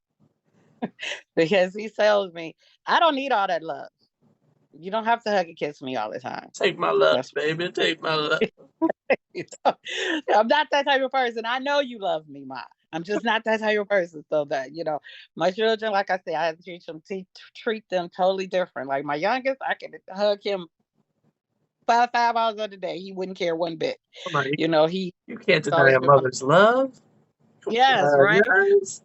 tells me, I don't need all that love. You don't have to hug and kiss me all the time. Take my love, That's baby. Take my love. I'm not that type of person. I know you love me, Ma. I'm just not that type of person. So that my children, like I said, I have to treat them totally different. Like my youngest, I can hug him 5 hours of the day. He wouldn't care one bit. Come on, He's you can't deny always a been my mother's love. yes, right. Yes.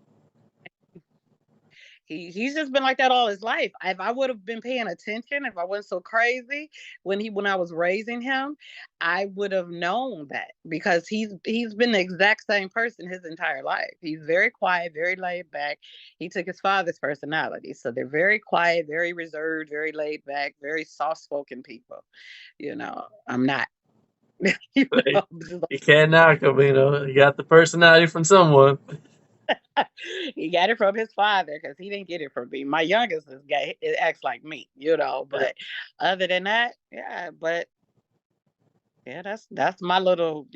He's just been like that all his life. If I would have been paying attention, if I wasn't so crazy when I was raising him, I would have known that because he's been the exact same person his entire life. He's very quiet, very laid back. He took his father's personality, so they're very quiet, very reserved, very laid back, very soft spoken people. I'm not. Like, you can't knock him. You got the personality from someone. He got it from his father because he didn't get it from me. My youngest is gay. It acts like me, But other than that, yeah. But yeah, that's my little,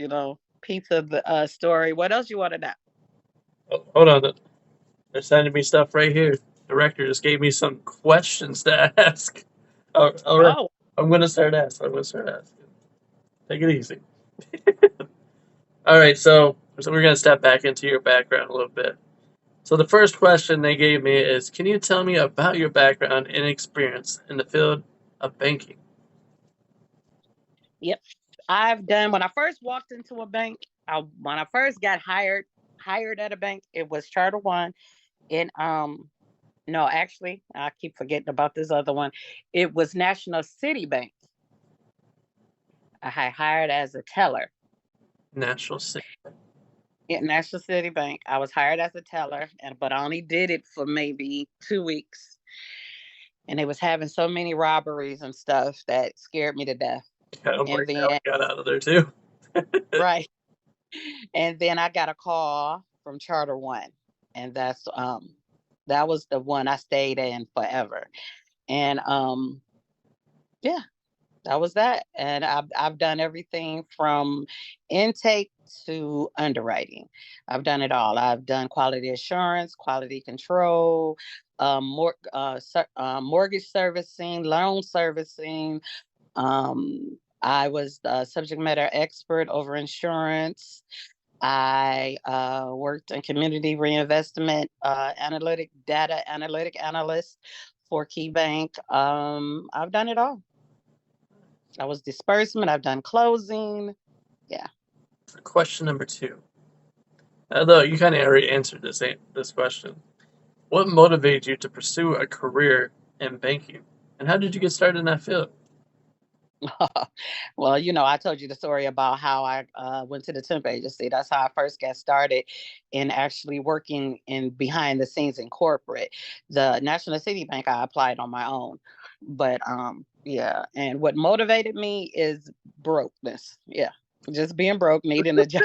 piece of the story. What else you want to know? Oh, hold on. They're sending me stuff right here. Director just gave me some questions to ask. All right. Oh, I'm going to start asking. I'm going to start asking. Take it easy. All right. So we're going to step back into your background a little bit. So the first question they gave me is, can you tell me about your background and experience in the field of banking? yep. I've done when I first walked into a bank. When I first got hired at a bank, it was Charter One, and no, actually, I keep forgetting about this other one. It was National City Bank. I had hired as a teller. National City. At National City Bank, I was hired as a teller, but I only did it for maybe 2 weeks. And they was having so many robberies and stuff that scared me to death. Kind of And worked out. then, Got out of there too. right, and then I got a call from Charter One, and that was the one I stayed in forever. And yeah, that was that. And I've done everything from intake to underwriting. I've done it all. I've done quality assurance, quality control, mortgage servicing, loan servicing. I was the subject matter expert over insurance. I worked in community reinvestment, data analytic analyst for KeyBank. I've done it all. I was disbursement. I've done closing. Yeah. Question number two. Although you kind of already answered this question. What motivated you to pursue a career in banking? And how did you get started in that field? Well, I told you the story about how I went to the temp agency. That's how I first got started in actually working in behind the scenes in corporate. The National City Bank, I applied on my own. But yeah. And what motivated me is brokenness. Yeah. Just being broke, needing a job,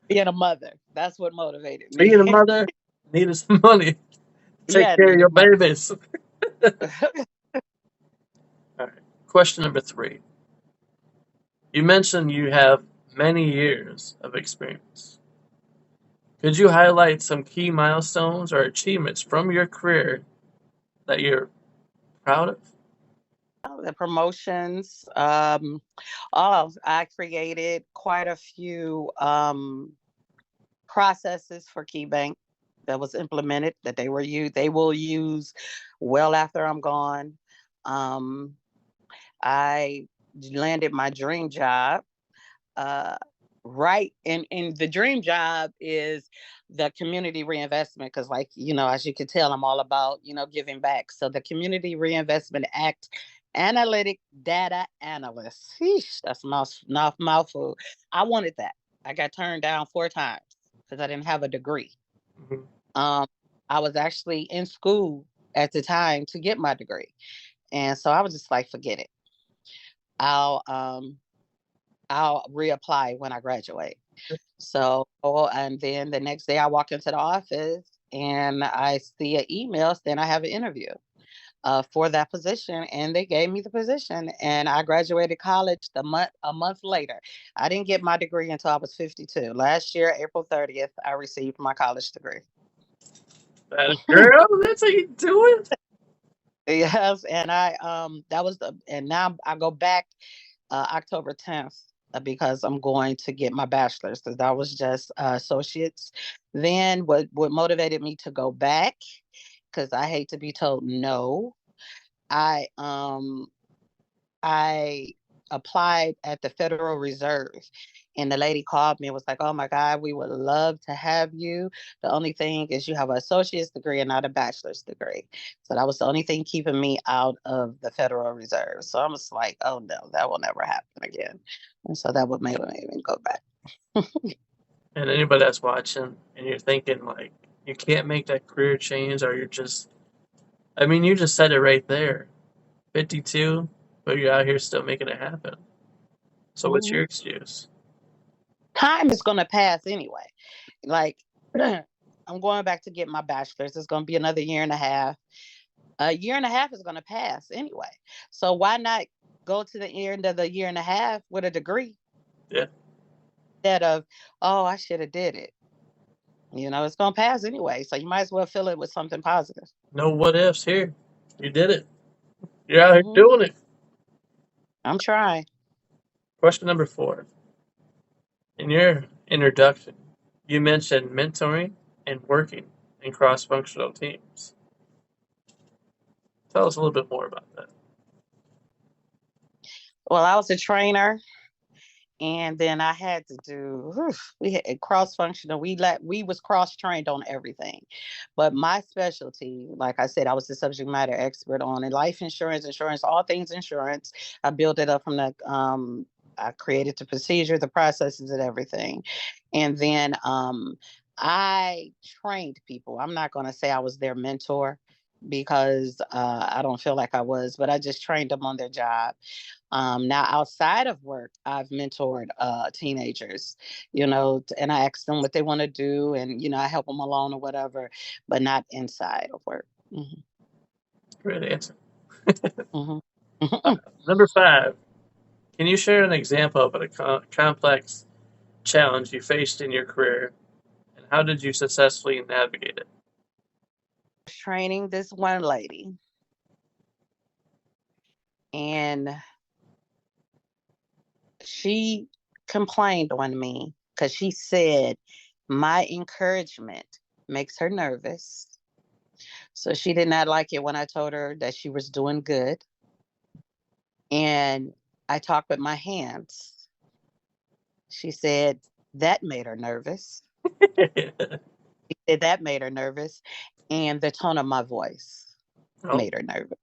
being a mother. That's what motivated me. Being a mother, needed some money to take Yeah, care of needed your money. babies. All right. Question number three. You mentioned you have many years of experience. Could you highlight some key milestones or achievements from your career that you're proud of? The promotions. I created quite a few processes for KeyBank that was implemented that they will use well after I'm gone. Um, I landed my dream job. Uh, right, and the dream job is the community reinvestment because, like as you can tell, I'm all about giving back. So the Community Reinvestment Act analytic data analyst. Sheesh, that's a mouthful. I wanted that. I got turned down 4 times because I didn't have a degree. Mhm. Um, I was actually in school at the time to get my degree, and so I was just like, forget it. I'll um I'll reapply when I graduate. So, and then the next day I walk into the office and I see an email saying I have an interview for that position, and they gave me the position. And I graduated college a month later. I didn't get my degree until I was 52. Last year, April 30th, I received my college degree. That girl, that's how you do it. Yes, and and now I go back October 10th because I'm going to get my bachelor's because that was just associates. Then what motivated me to go back, because I hate to be told no. I applied at the Federal Reserve, and the lady called me and was like, "Oh my God, we would love to have you. The only thing is you have an associate's degree and not a bachelor's degree." So that was the only thing keeping me out of the Federal Reserve. So I was like, "Oh no, that will never happen again." And so that would make me go back. And anybody that's watching and you're thinking like you can't make that career change or you're just I mean you just said it right there. 52, but you're out here still making it happen. So what's Mhm. your excuse? Time is going to pass anyway. Like I'm going back to get my bachelor's. It's going to be another year and a half. A year and a half is going to pass anyway. So why not go to the end of the year and a half with a degree Yeah. instead of, oh, I should have did it. It's going to pass anyway. So you might as well fill it with something positive. No what ifs here. You did it. You're out here Hmm. doing it. I'm trying. Question number 4. In your introduction, you mentioned mentoring and working in cross-functional teams. Tell us a little bit more about that. Well, I was a trainer, and then I had to do. We had cross functional. We was cross trained on everything, but my specialty, like I said, I was the subject matter expert on it. Life insurance, all things insurance. I built it up from the. I created the procedure, the processes, and everything, and then I trained people. I'm not going to say I was their mentor because I don't feel like I was, but I just trained them on their job. Now, outside of work, I've mentored teenagers, and I ask them what they want to do, and I help them along or whatever, but not inside of work. Hmm. Great answer. Hmm. Number 5. Can you share an example of a complex challenge you faced in your career, and how did you successfully navigate it? Training this one lady, and she complained on me because she said my encouragement makes her nervous. So she did not like it when I told her that she was doing good. And I talked with my hands. She said that made her nervous. She said that made her nervous. And the tone of my voice Oh, made her nervous.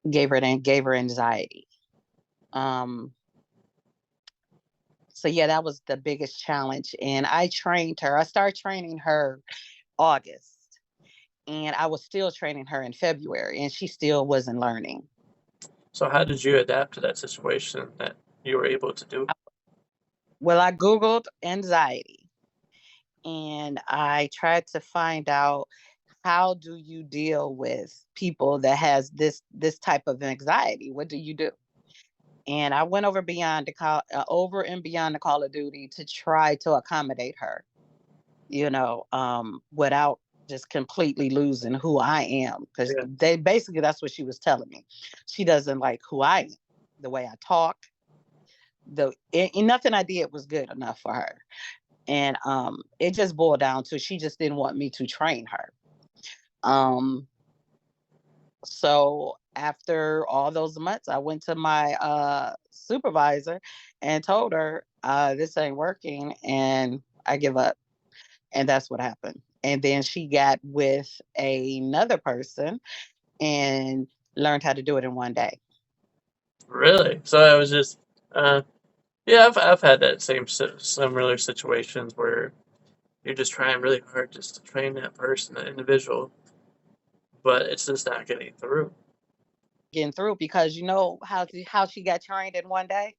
Gave her anxiety. Um, so yeah, that was the biggest challenge. And I trained her. I started training her August. And I was still training her in February, and she still wasn't learning. so how did you adapt to that situation that you were able to do? Well, I Googled anxiety and I tried to find out how do you deal with people that has this type of anxiety. What do you do? And I went over and beyond the Call of Duty to try to accommodate her, without just completely losing who I am, because Yeah. they basically that's what she was telling me. She doesn't like who I am, the way I talk. Nothing I did was good enough for her, and it just boiled down to she just didn't want me to train her. Um, so after all those months, I went to my supervisor and told her this ain't working, and I give up. And that's what happened. And then she got with another person and learned how to do it in one day. Really? So I was just, uh, yeah, I've had that similar situations where you're just trying really hard just to train that person, that individual, but it's just not getting through. Getting through because how she got trained in one day?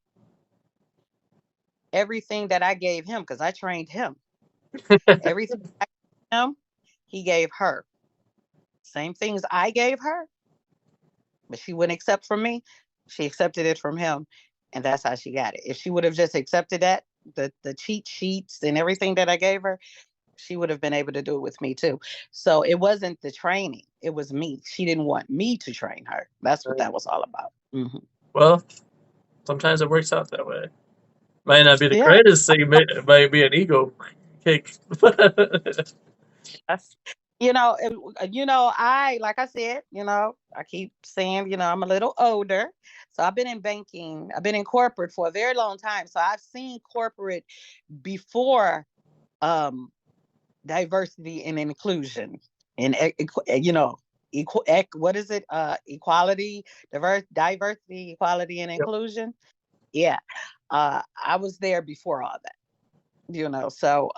Everything that I gave him, because I trained him. Everything I gave him, he gave her. Same things I gave her, but she wouldn't accept from me. She accepted it from him, and that's how she got it. If she would have just accepted that, the cheat sheets and everything that I gave her, she would have been able to do it with me too. So it wasn't the training; it was me. She didn't want me to train her. That's what Right. that was all about. Hmm. Well, sometimes it works out that way. Might not be the Yeah. greatest thing, it might be an ego kick. That's, I like I said, I keep saying, I'm a little older. So I've been in banking, I've been in corporate for a very long time. So I've seen corporate before um diversity and inclusion and what is it? Equality, diversity, equality, and Yep. inclusion. Yeah. I was there before all that, so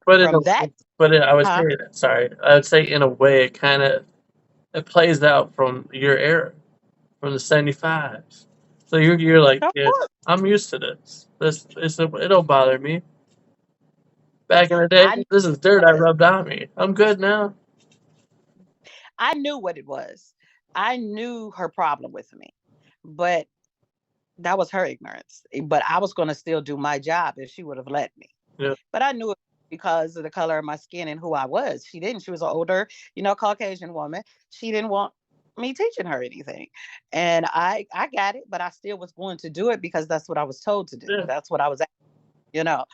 But in a, from that. I would say, Huh? sorry, I would say in a way it plays out from your era, from the 75s. So you're like, Of yeah, course. I'm used to this. It don't bother me. Back in the day, I knew this is dirt I what it was. rubbed on me. I'm good now. I knew what it was. I knew her problem with me, but that was her ignorance. But I was going to still do my job if she would have let me. Yeah, But I knew it because of the color of my skin and who I was. She didn't. She was an older, Caucasian woman. She didn't want me teaching her anything. And I got it, but I still was going to do it because that's what I was told to do. yeah. That's what I was, you know.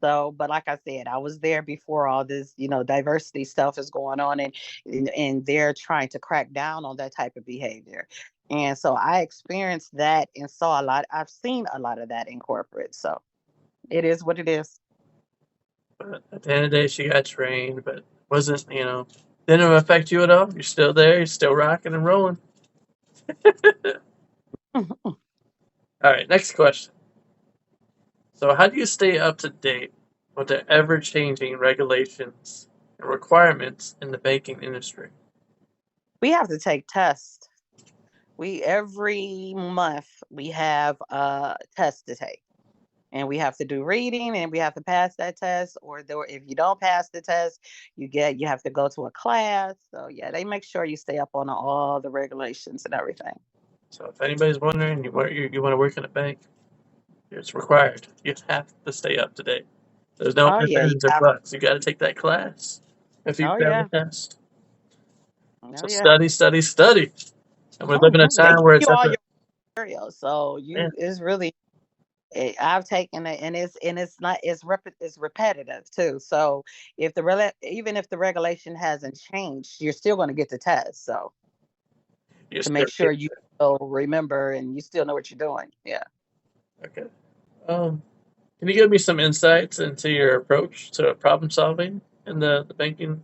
So, but like I said, I was there before all this, diversity stuff is going on, and they're trying to crack down on that type of behavior. And so I experienced that and saw a lot. I've seen a lot of that in corporate. So it is what it is. But at the end of the day, she got trained, but wasn't, didn't affect you at all. You're still there. You're still rocking and rolling. All right, next question. So, how do you stay up to date with the ever changing regulations and requirements in the banking industry? We have to take tests. We every month we have a test to take. And we have to do reading and we have to pass that test, or if you don't pass the test, you have to go to a class. So yeah, they make sure you stay up on all the regulations and everything. So, if anybody's wondering, you want to work in a bank, it's required. You have to stay up to date. There's no Oh ifs, yeah, ands, or buts. You got to take that class if you oh fail yeah, the test. oh So, yeah. study, study, study. And we're living in a They time give where you it's at all the your material, so man. it's really. I've taken it, and it's not it's repetitive too. So if even if the regulation hasn't changed, you're still going to get the test. So You to still make sure get you still remember and you still know what you're doing. Yeah. okay. Can you give me some insights into your approach to problem solving in the banking?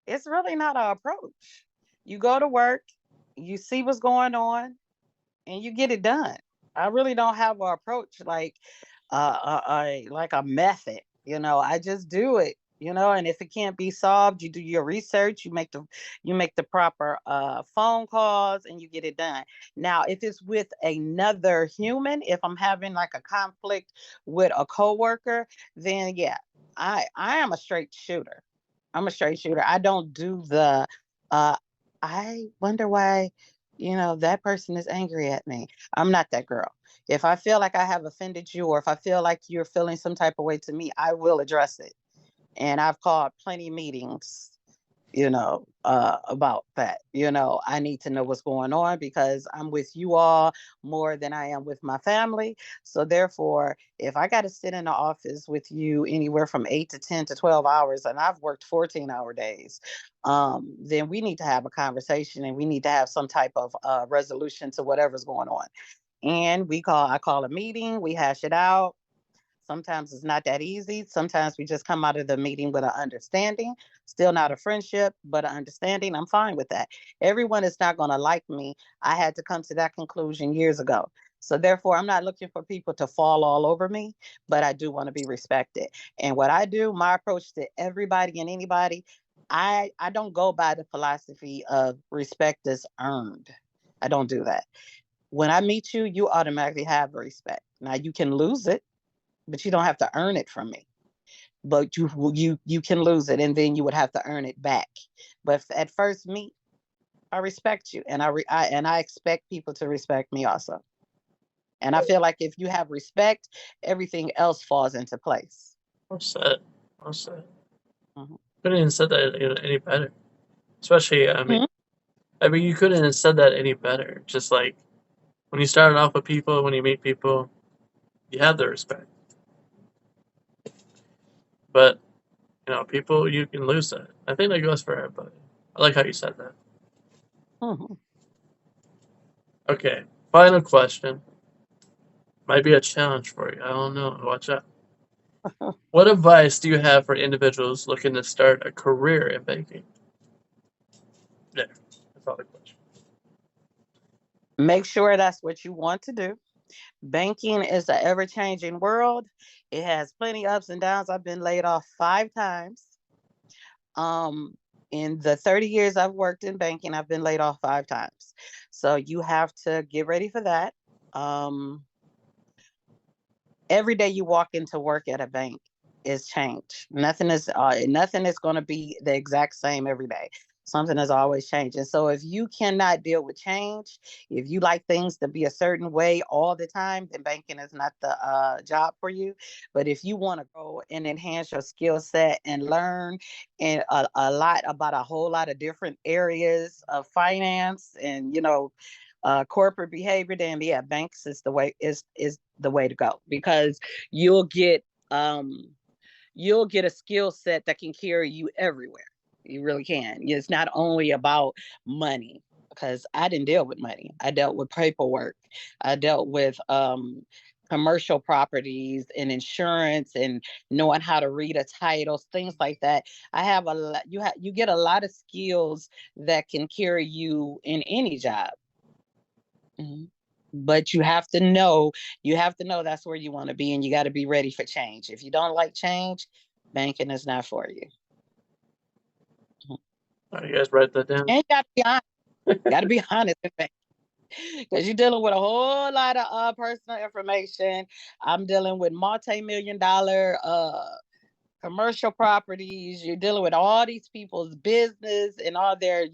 It's really not an approach. You go to work, you see what's going on, and you get it done. I really don't have an approach like a method. I just do it. And if it can't be solved, you do your research. You make the proper phone calls, and you get it done. Now, if it's with another human, if I'm having like a conflict with a coworker, then yeah, I am a straight shooter. I'm a straight shooter. I don't do the uh I wonder why, that person is angry at me. I'm not that girl. If I feel like I have offended you, or if I feel like you're feeling some type of way to me, I will address it. And I've called plenty meetings, about that. I need to know what's going on because I'm with you all more than I am with my family. So therefore, if I got to sit in the office with you anywhere from 8 to 10 to 12 hours, and I've worked 14-hour days, then we need to have a conversation and we need to have some type of resolution to whatever's going on. And I call a meeting, we hash it out. Sometimes it's not that easy. Sometimes we just come out of the meeting with an understanding. Still not a friendship, but an understanding. I'm fine with that. Everyone is not going to like me. I had to come to that conclusion years ago. So therefore, I'm not looking for people to fall all over me, but I do want to be respected. And what I do, my approach to everybody and anybody, I don't go by the philosophy of respect is earned. I don't do that. When I meet you, you automatically have respect. Now you can lose it, but you don't have to earn it from me. But you can lose it, and then you would have to earn it back. But at first meet, I respect you, and I expect people to respect me also. And I feel like if you have respect, everything else falls into place. Well said. Well said. Mhm. Couldn't have said that any better. Especially, Mhm. you couldn't have said that any better. Just like when you started off with people, when you meet people, you have the respect. But people, you can lose that. I think that goes for everybody. I like how you said that. Mhm. Okay, final question. Might be a challenge for you. I don't know. Watch out. What advice do you have for individuals looking to start a career in banking? There, that's all the question. Make sure that's what you want to do. Banking is an ever changing world. It has plenty ups and downs. I've been laid off 5 times. Um, in the 30 years I've worked in banking, I've been laid off 5 times. So you have to get ready for that. Um, every day you walk into work at a bank is change. Nothing is going to be the exact same every day. Something is always changing. So if you cannot deal with change, if you like things to be a certain way all the time, then banking is not the job for you. But if you want to grow and enhance your skill set and learn and a lot about a whole lot of different areas of finance and corporate behavior, then yeah, banks is the way to go, because you'll get um you'll get a skill set that can carry you everywhere. You really can. It's not only about money, because I didn't deal with money. I dealt with paperwork. I dealt with commercial properties and insurance and knowing how to read a title, things like that. I have a lot. You get a lot of skills that can carry you in any job. Mm-hmm. But you have to know that's where you want to be, and you got to be ready for change. If you don't like change, banking is not for you. All right, you guys write that down. And you got to be honest. Got to be honest with banking, because you're dealing with a whole lot of personal information. I'm dealing with multi-million-dollar commercial properties. You're dealing with all these people's business and all their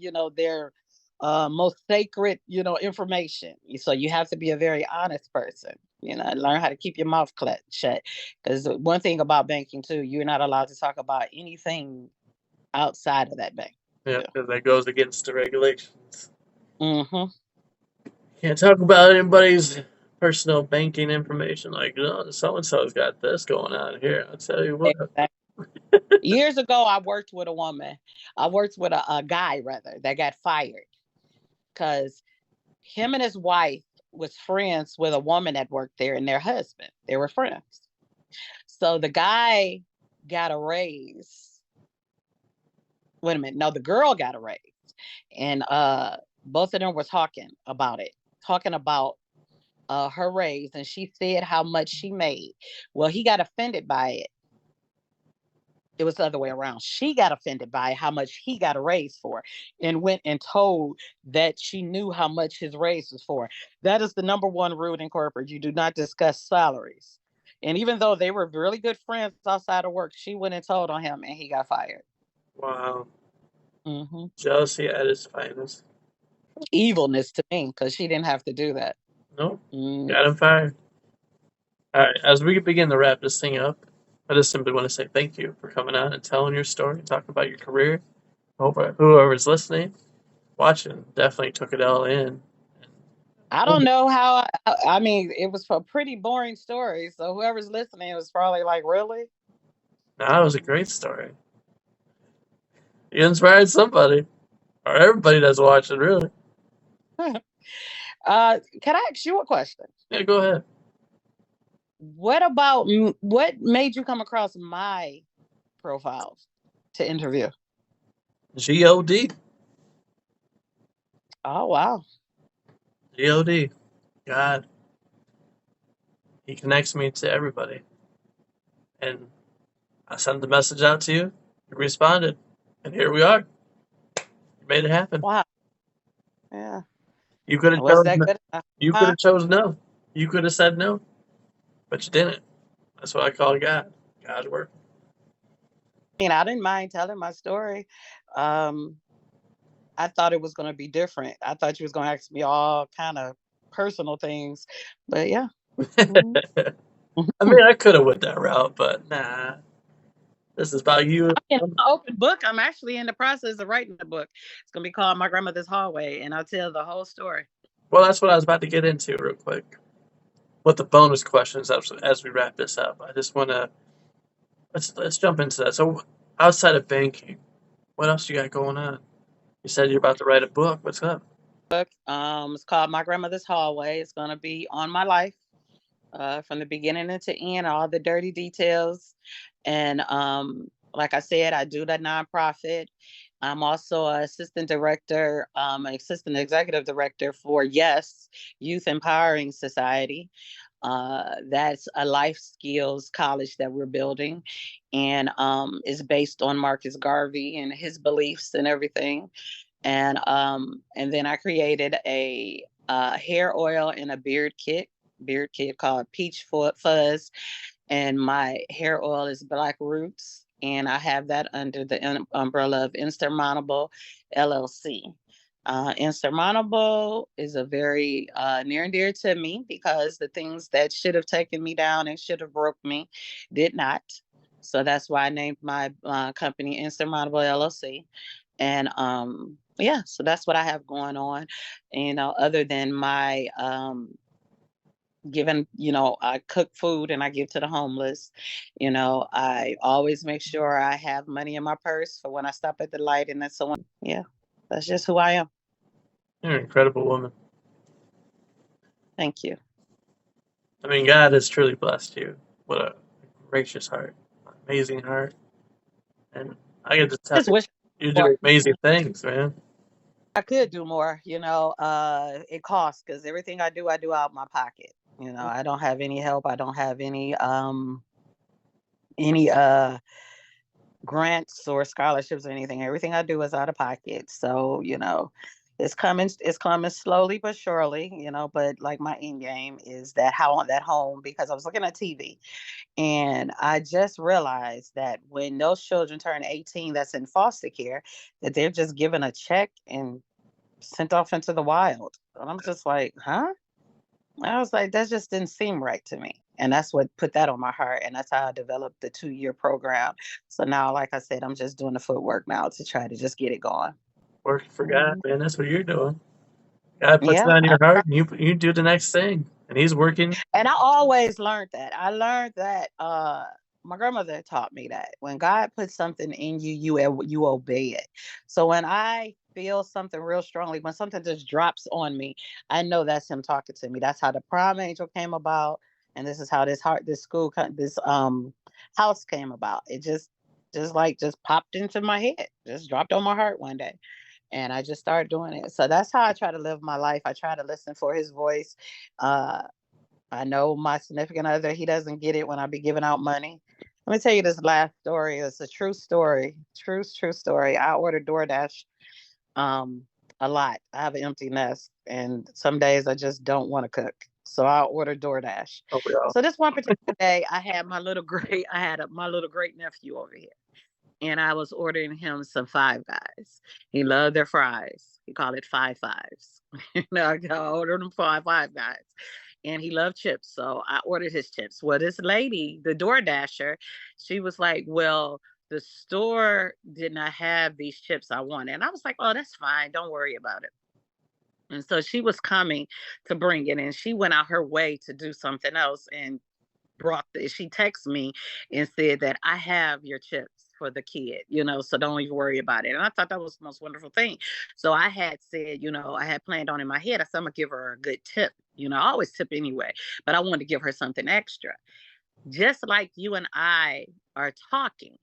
most sacred, information. So you have to be a very honest person, learn how to keep your mouth shut. Because one thing about banking too, you're not allowed to talk about anything outside of that bank. Yeah, because that goes against the regulations. Mm-hmm. Can't talk about anybody's personal banking information. Like, oh, so and so's got this going on here. I'll tell you what. Exactly. Years ago, I worked with a woman. I worked with a guy rather that got fired because him and his wife was friends with a woman that worked there and their husband. They were friends. So the guy got a raise. Wait a minute. No, the girl got a raise. And both of them were talking about it, talking about her raise. And she said how much she made. Well, he got offended by it. It was the other way around. She got offended by how much he got a raise for and went and told that she knew how much his raise was for. That is the number one rule in corporate. You do not discuss salaries. And even though they were really good friends outside of work, she went and told on him and he got fired. Wow. Mm-hmm. Jealousy at its finest. Evilness to me, because she didn't have to do that. Nope. Mm. Got him fired. All right, as we begin to wrap this thing up, I just simply want to say thank you for coming on and telling your story, talking about your career. I hope whoever's listening, watching, definitely took it all in. I don't know how. I mean, it was a pretty boring story. So whoever's listening was probably like, "Really?" That was a great story. You inspired somebody, or everybody that's watching, really. Can I ask you a question? Yeah, go ahead. What made you come across my profile to interview? God. Oh wow. God. God. He connects me to everybody. And I sent the message out to you. You responded. And here we are. You made it happen. Wow. Yeah. You could have Was chose that no. good enough? You could Huh? have chose no. You could have said no, but you didn't. That's what I call God. God's work. I mean, I didn't mind telling my story. Um, I thought it was going to be different. I thought you was going to ask me all kind of personal things, but yeah. Mhm. I mean, I could have went that route, but nah. This is about you. In an open book. I'm actually in the process of writing a book. It's going to be called My Grandmother's Hallway, and I'll tell the whole story. Well, that's what I was about to get into real quick. With the bonus questions as we wrap this up, I just want to let's jump into that. So, outside of banking, what else you got going on? You said you're about to write a book. What's up? It's called My Grandmother's Hallway. It's going to be on my life, from the beginning to end, all the dirty details. And like I said, I do the nonprofit. I'm also an assistant executive director for Yes Youth Empowering Society. That's a life skills college that we're building, and is based on Marcus Garvey and his beliefs and everything. And then I created a hair oil and a beard kit beard kit called Peach Fuzz, and my hair oil is Black Roots, and I have that under the umbrella of Insurmountable LLC. Insurmountable is a very near and dear to me because the things that should have taken me down and should have broke me did not. So that's why I named my company Insurmountable LLC. And yeah, so that's what I have going on. Other than my giving, I cook food and I give to the homeless. I always make sure I have money in my purse for when I stop at the light and then someone, yeah, that's just who I am. You're an incredible woman. Thank you. I mean, God has truly blessed you. What a gracious heart, amazing heart, and I get to tell Just wish you do more. amazing things, man. I could do more, it costs because everything I do out of my pocket. I don't have any help. I don't have any grants or scholarships or anything. Everything I do is out of pocket. So, it's coming slowly but surely, but like my end game is that home because I was looking at TV and I just realized that when those children turn 18 that's in foster care, that they're just given a check and sent off into the wild. And I'm just like, huh? I was like, that just didn't seem right to me. And that's what put that on my heart. And that's how I developed the 2-year program. So now, like I said, I'm just doing the footwork now to try to just get it going. Working for God, man. That's what you're doing. God puts it Yeah. on your heart, and you do the next thing, and He's working. And I always learned that. I learned that my grandmother taught me that when God puts something in you, you obey it. So when I feel something real strongly, when something just drops on me, I know that's Him talking to me. That's how the prom angel came about, and this is how this house came about. It just popped into my head, just dropped on my heart one day. And I just started doing it. So that's how I try to live my life. I try to listen for His voice. Uh, I know my significant other, he doesn't get it when I be giving out money. Let me tell you this last story. It's a true story. True story. I order DoorDash um a lot. I have an empty nest and some days I just don't want to cook. So I'll order DoorDash. Oh, we all. So this one particular day I had my little great nephew over here. And I was ordering him some Five Guys. He loved their fries. He called it Five Fives. I ordered him Five Guys and he loved chips. So I ordered his chips. Well, this lady, the door dasher, she was like, well, the store did not have these chips I wanted. And I was like, oh, that's fine. Don't worry about it. And so she was coming to bring it and she went out her way to do something else and she texted me and said that I have your chips for the kid, so don't even worry about it. And I thought that was the most wonderful thing. So I had said, I had planned on in my head, I said, I'm going to give her a good tip. I always tip anyway, but I wanted to give her something extra. Just like you and I are talking,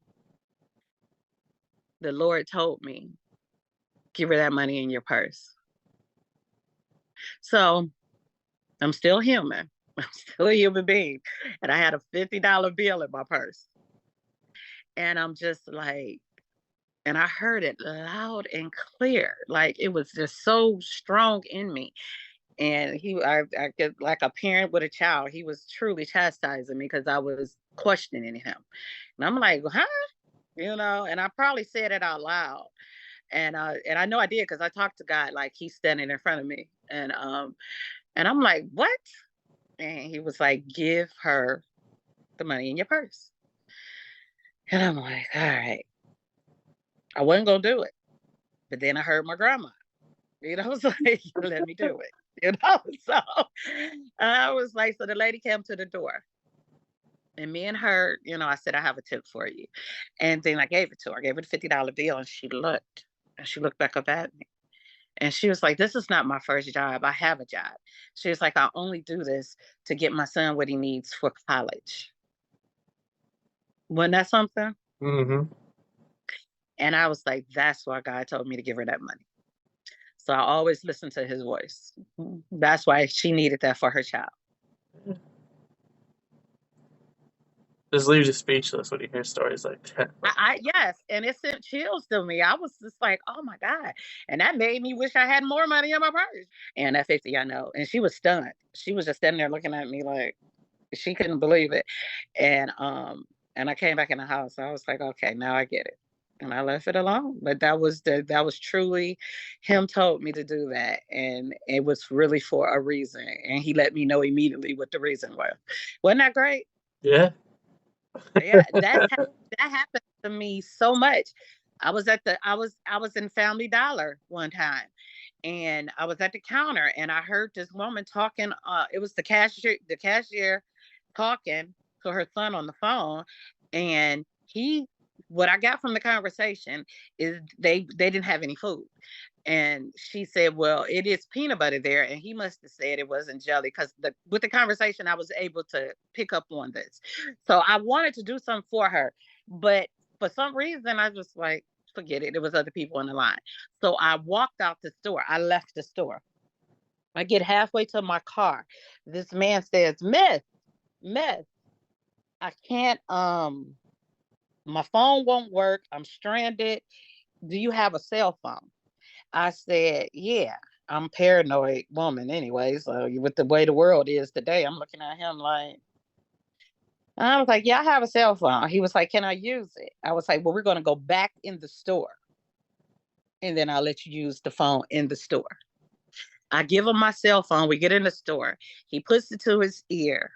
the Lord told me, give her that money in your purse. So I'm still human. I'm still a human being. And I had a $50 bill in my purse. And I'm just like, and I heard it loud and clear. Like it was just so strong in me. And I get like a parent with a child. He was truly chastising me because I was questioning him. And I'm like, huh? And I probably said it out loud. And I know I did because I talked to God like he's standing in front of me. And I'm like, what? And he was like, give her the money in your purse. And I'm like, all right. I wasn't gonna do it. But then I heard my grandma. So let me do it. So I was like, so the lady came to the door. And me and her, I said, I have a tip for you. And then I gave it to her. I gave her the $50 bill and she looked. And she looked back up at me. And she was like, this is not my first job. I have a job. She was like, I only do this to get my son what he needs for college. Wasn't that something? Mm-hmm. And I was like, that's why God told me to give her that money. So I always listen to His voice. That's why she needed that for her child. Just leaves you speechless when you hear stories like that. Yes, and it sent chills to me. I was just like, oh my God. And that made me wish I had more money in my purse. And at 50, I know. And she was stunned. She was just standing there looking at me like she couldn't believe it. And I came back in the house. I was like, okay, now I get it. And I left it alone. But that was truly him told me to do that. And it was really for a reason. And he let me know immediately what the reason was. Wasn't that great? Yeah. Yeah, that happened to me so much. I was in Family Dollar one time, and I was at the counter, and I heard this woman talking. It was the cashier talking to her son on the phone, and what I got from the conversation is they didn't have any food. And she said, well, it is peanut butter there. And he must have said it wasn't jelly because with the conversation, I was able to pick up on this. So I wanted to do something for her. But for some reason, I just like, forget it. There was other people in the line. So I walked out the store. I left the store. I get halfway to my car. This man says, Miss, I can't, my phone won't work. I'm stranded. Do you have a cell phone? I said, yeah, I'm a paranoid woman anyway. So with the way the world is today, I'm looking at him like, I was like, yeah, I have a cell phone. He was like, can I use it? I was like, well, we're going to go back in the store and then I'll let you use the phone in the store. I give him my cell phone. We get in the store. He puts it to his ear.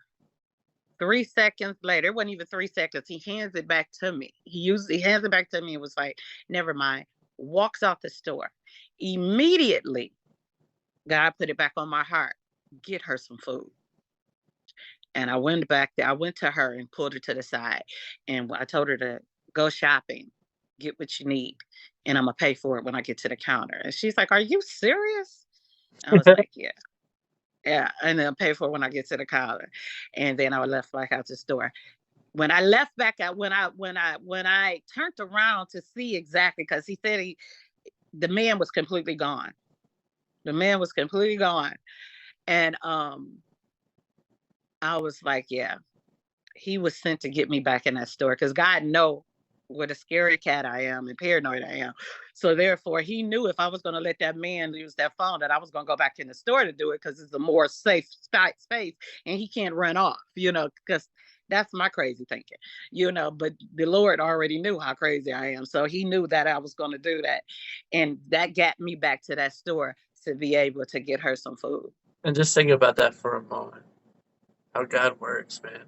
3 seconds later, it wasn't even 3 seconds. He hands it back to me. He hands it back to me and was like, never mind. Walks out the store. Immediately, God put it back on my heart. Get her some food. And I went back there. I went to her and pulled her to the side. And I told her to go shopping, get what you need. And I'm going to pay for it when I get to the counter. And she's like, are you serious? I was like, yeah. Yeah. And then pay for it when I get to the counter. And then I left back out the store. When I left back out, when I turned around to see exactly, because he said the man was completely gone. The man was completely gone. And I was like, yeah, he was sent to get me back in that store because God know what a scary cat I am and paranoid I am. So therefore, he knew if I was going to let that man use that phone, that I was going to go back in the store to do it because it's a more safe space and he can't run off, because that's my crazy thinking, but the Lord already knew how crazy I am. So he knew that I was going to do that. And that got me back to that store to be able to get her some food. And just think about that for a moment. How God works, man.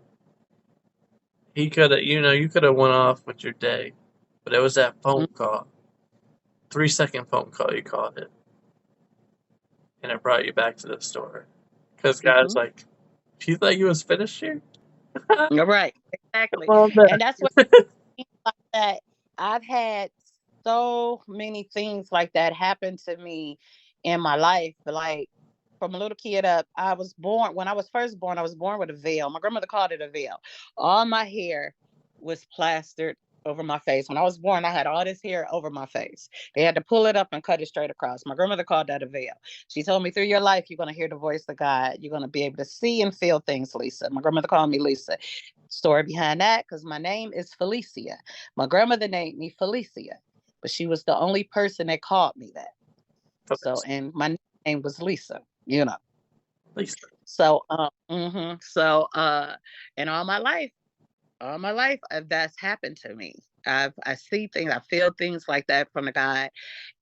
He could have, you could have went off with your day, but it was that phone call, 3-second phone call. You called it, and it brought you back to the store. Because God's like, you thought you was finished here? You're right, exactly, Come on and that's what back. like that. I've had so many things like that happen to me in my life. Like from a little kid up, when I was first born, I was born with a veil. My grandmother called it a veil. All my hair was plastered over my face. When I was born, I had all this hair over my face. They had to pull it up and cut it straight across. My grandmother called that a veil. She told me, through your life, you're going to hear the voice of God. You're going to be able to see and feel things, Lisa. My grandmother called me Lisa. Story behind that, because my name is Felicia. My grandmother named me Felicia, but she was the only person that called me that. So, and my name was Lisa, Lisa. So, and all my life, that's happened to me. I see things, I feel things like that from the God,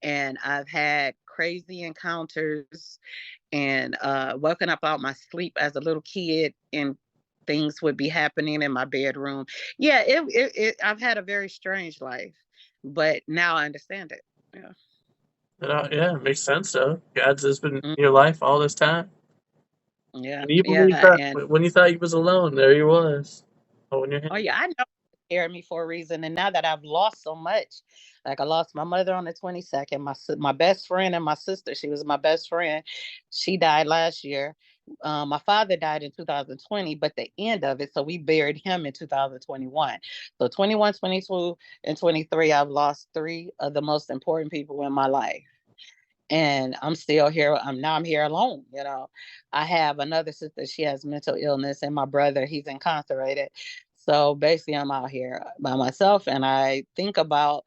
and I've had crazy encounters, and woken up out my sleep as a little kid, and things would be happening in my bedroom. Yeah, I've had a very strange life, but now I understand it. Yeah. Yeah, it makes sense though. God's just been in your life all this time. Yeah, And you believe yeah, that and when you thought you was alone, there he was, holding your oh hand. yeah, I know he prepared me for a reason. And now that I've lost so much, like I lost my mother on the 22nd, my best friend and my sister, she was my best friend. She died last year. My father died in 2020, but the end of it, so we buried him in 2021. So 21, 22, and 23, I've lost three of the most important people in my life. And I'm still here. I'm here alone. I have another sister. She has mental illness, and my brother, he's incarcerated. So basically, I'm out here by myself, and I think about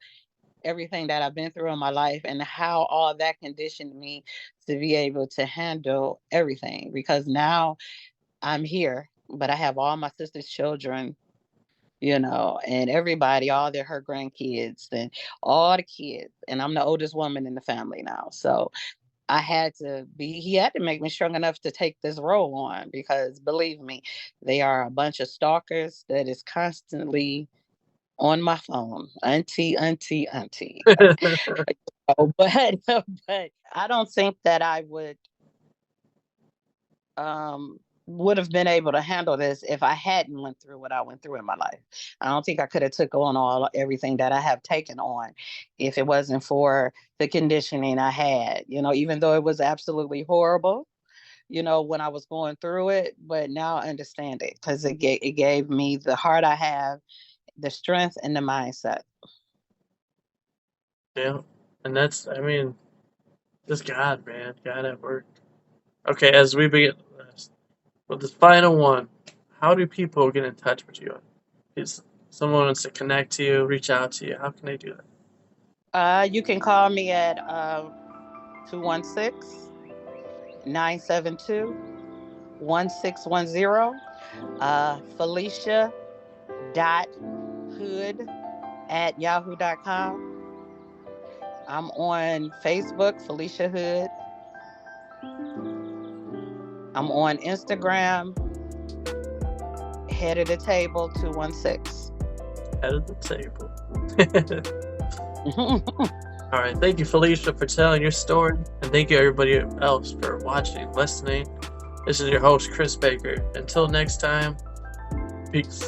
everything that I've been through in my life and how all that conditioned me to be able to handle everything. Because now I'm here, but I have all my sister's children, and everybody, all her grandkids and all the kids. And I'm the oldest woman in the family now. So he had to make me strong enough to take this role on because believe me, they are a bunch of stalkers that is constantly on my phone. Auntie, auntie, auntie. But I don't think that I would have been able to handle this if I hadn't went through what I went through in my life. I don't think I could have took on everything that I have taken on if it wasn't for the conditioning I had, even though it was absolutely horrible, when I was going through it, but now I understand it because it gave me the heart I have, the strength and the mindset. Yeah. And just God, man. God at work. Okay, as we begin with this final one, how do people get in touch with you? If someone wants to connect to you, reach out to you, how can they do that? You can call me at 216-972-1610. Felicia.hood@yahoo.com. I'm on Facebook, Felicia Hood. I'm on Instagram, Head of the Table 216. Head of the table. All right. Thank you, Felicia, for telling your story. And thank you, everybody else, for watching, listening. This is your host, Chris Baker. Until next time, peace.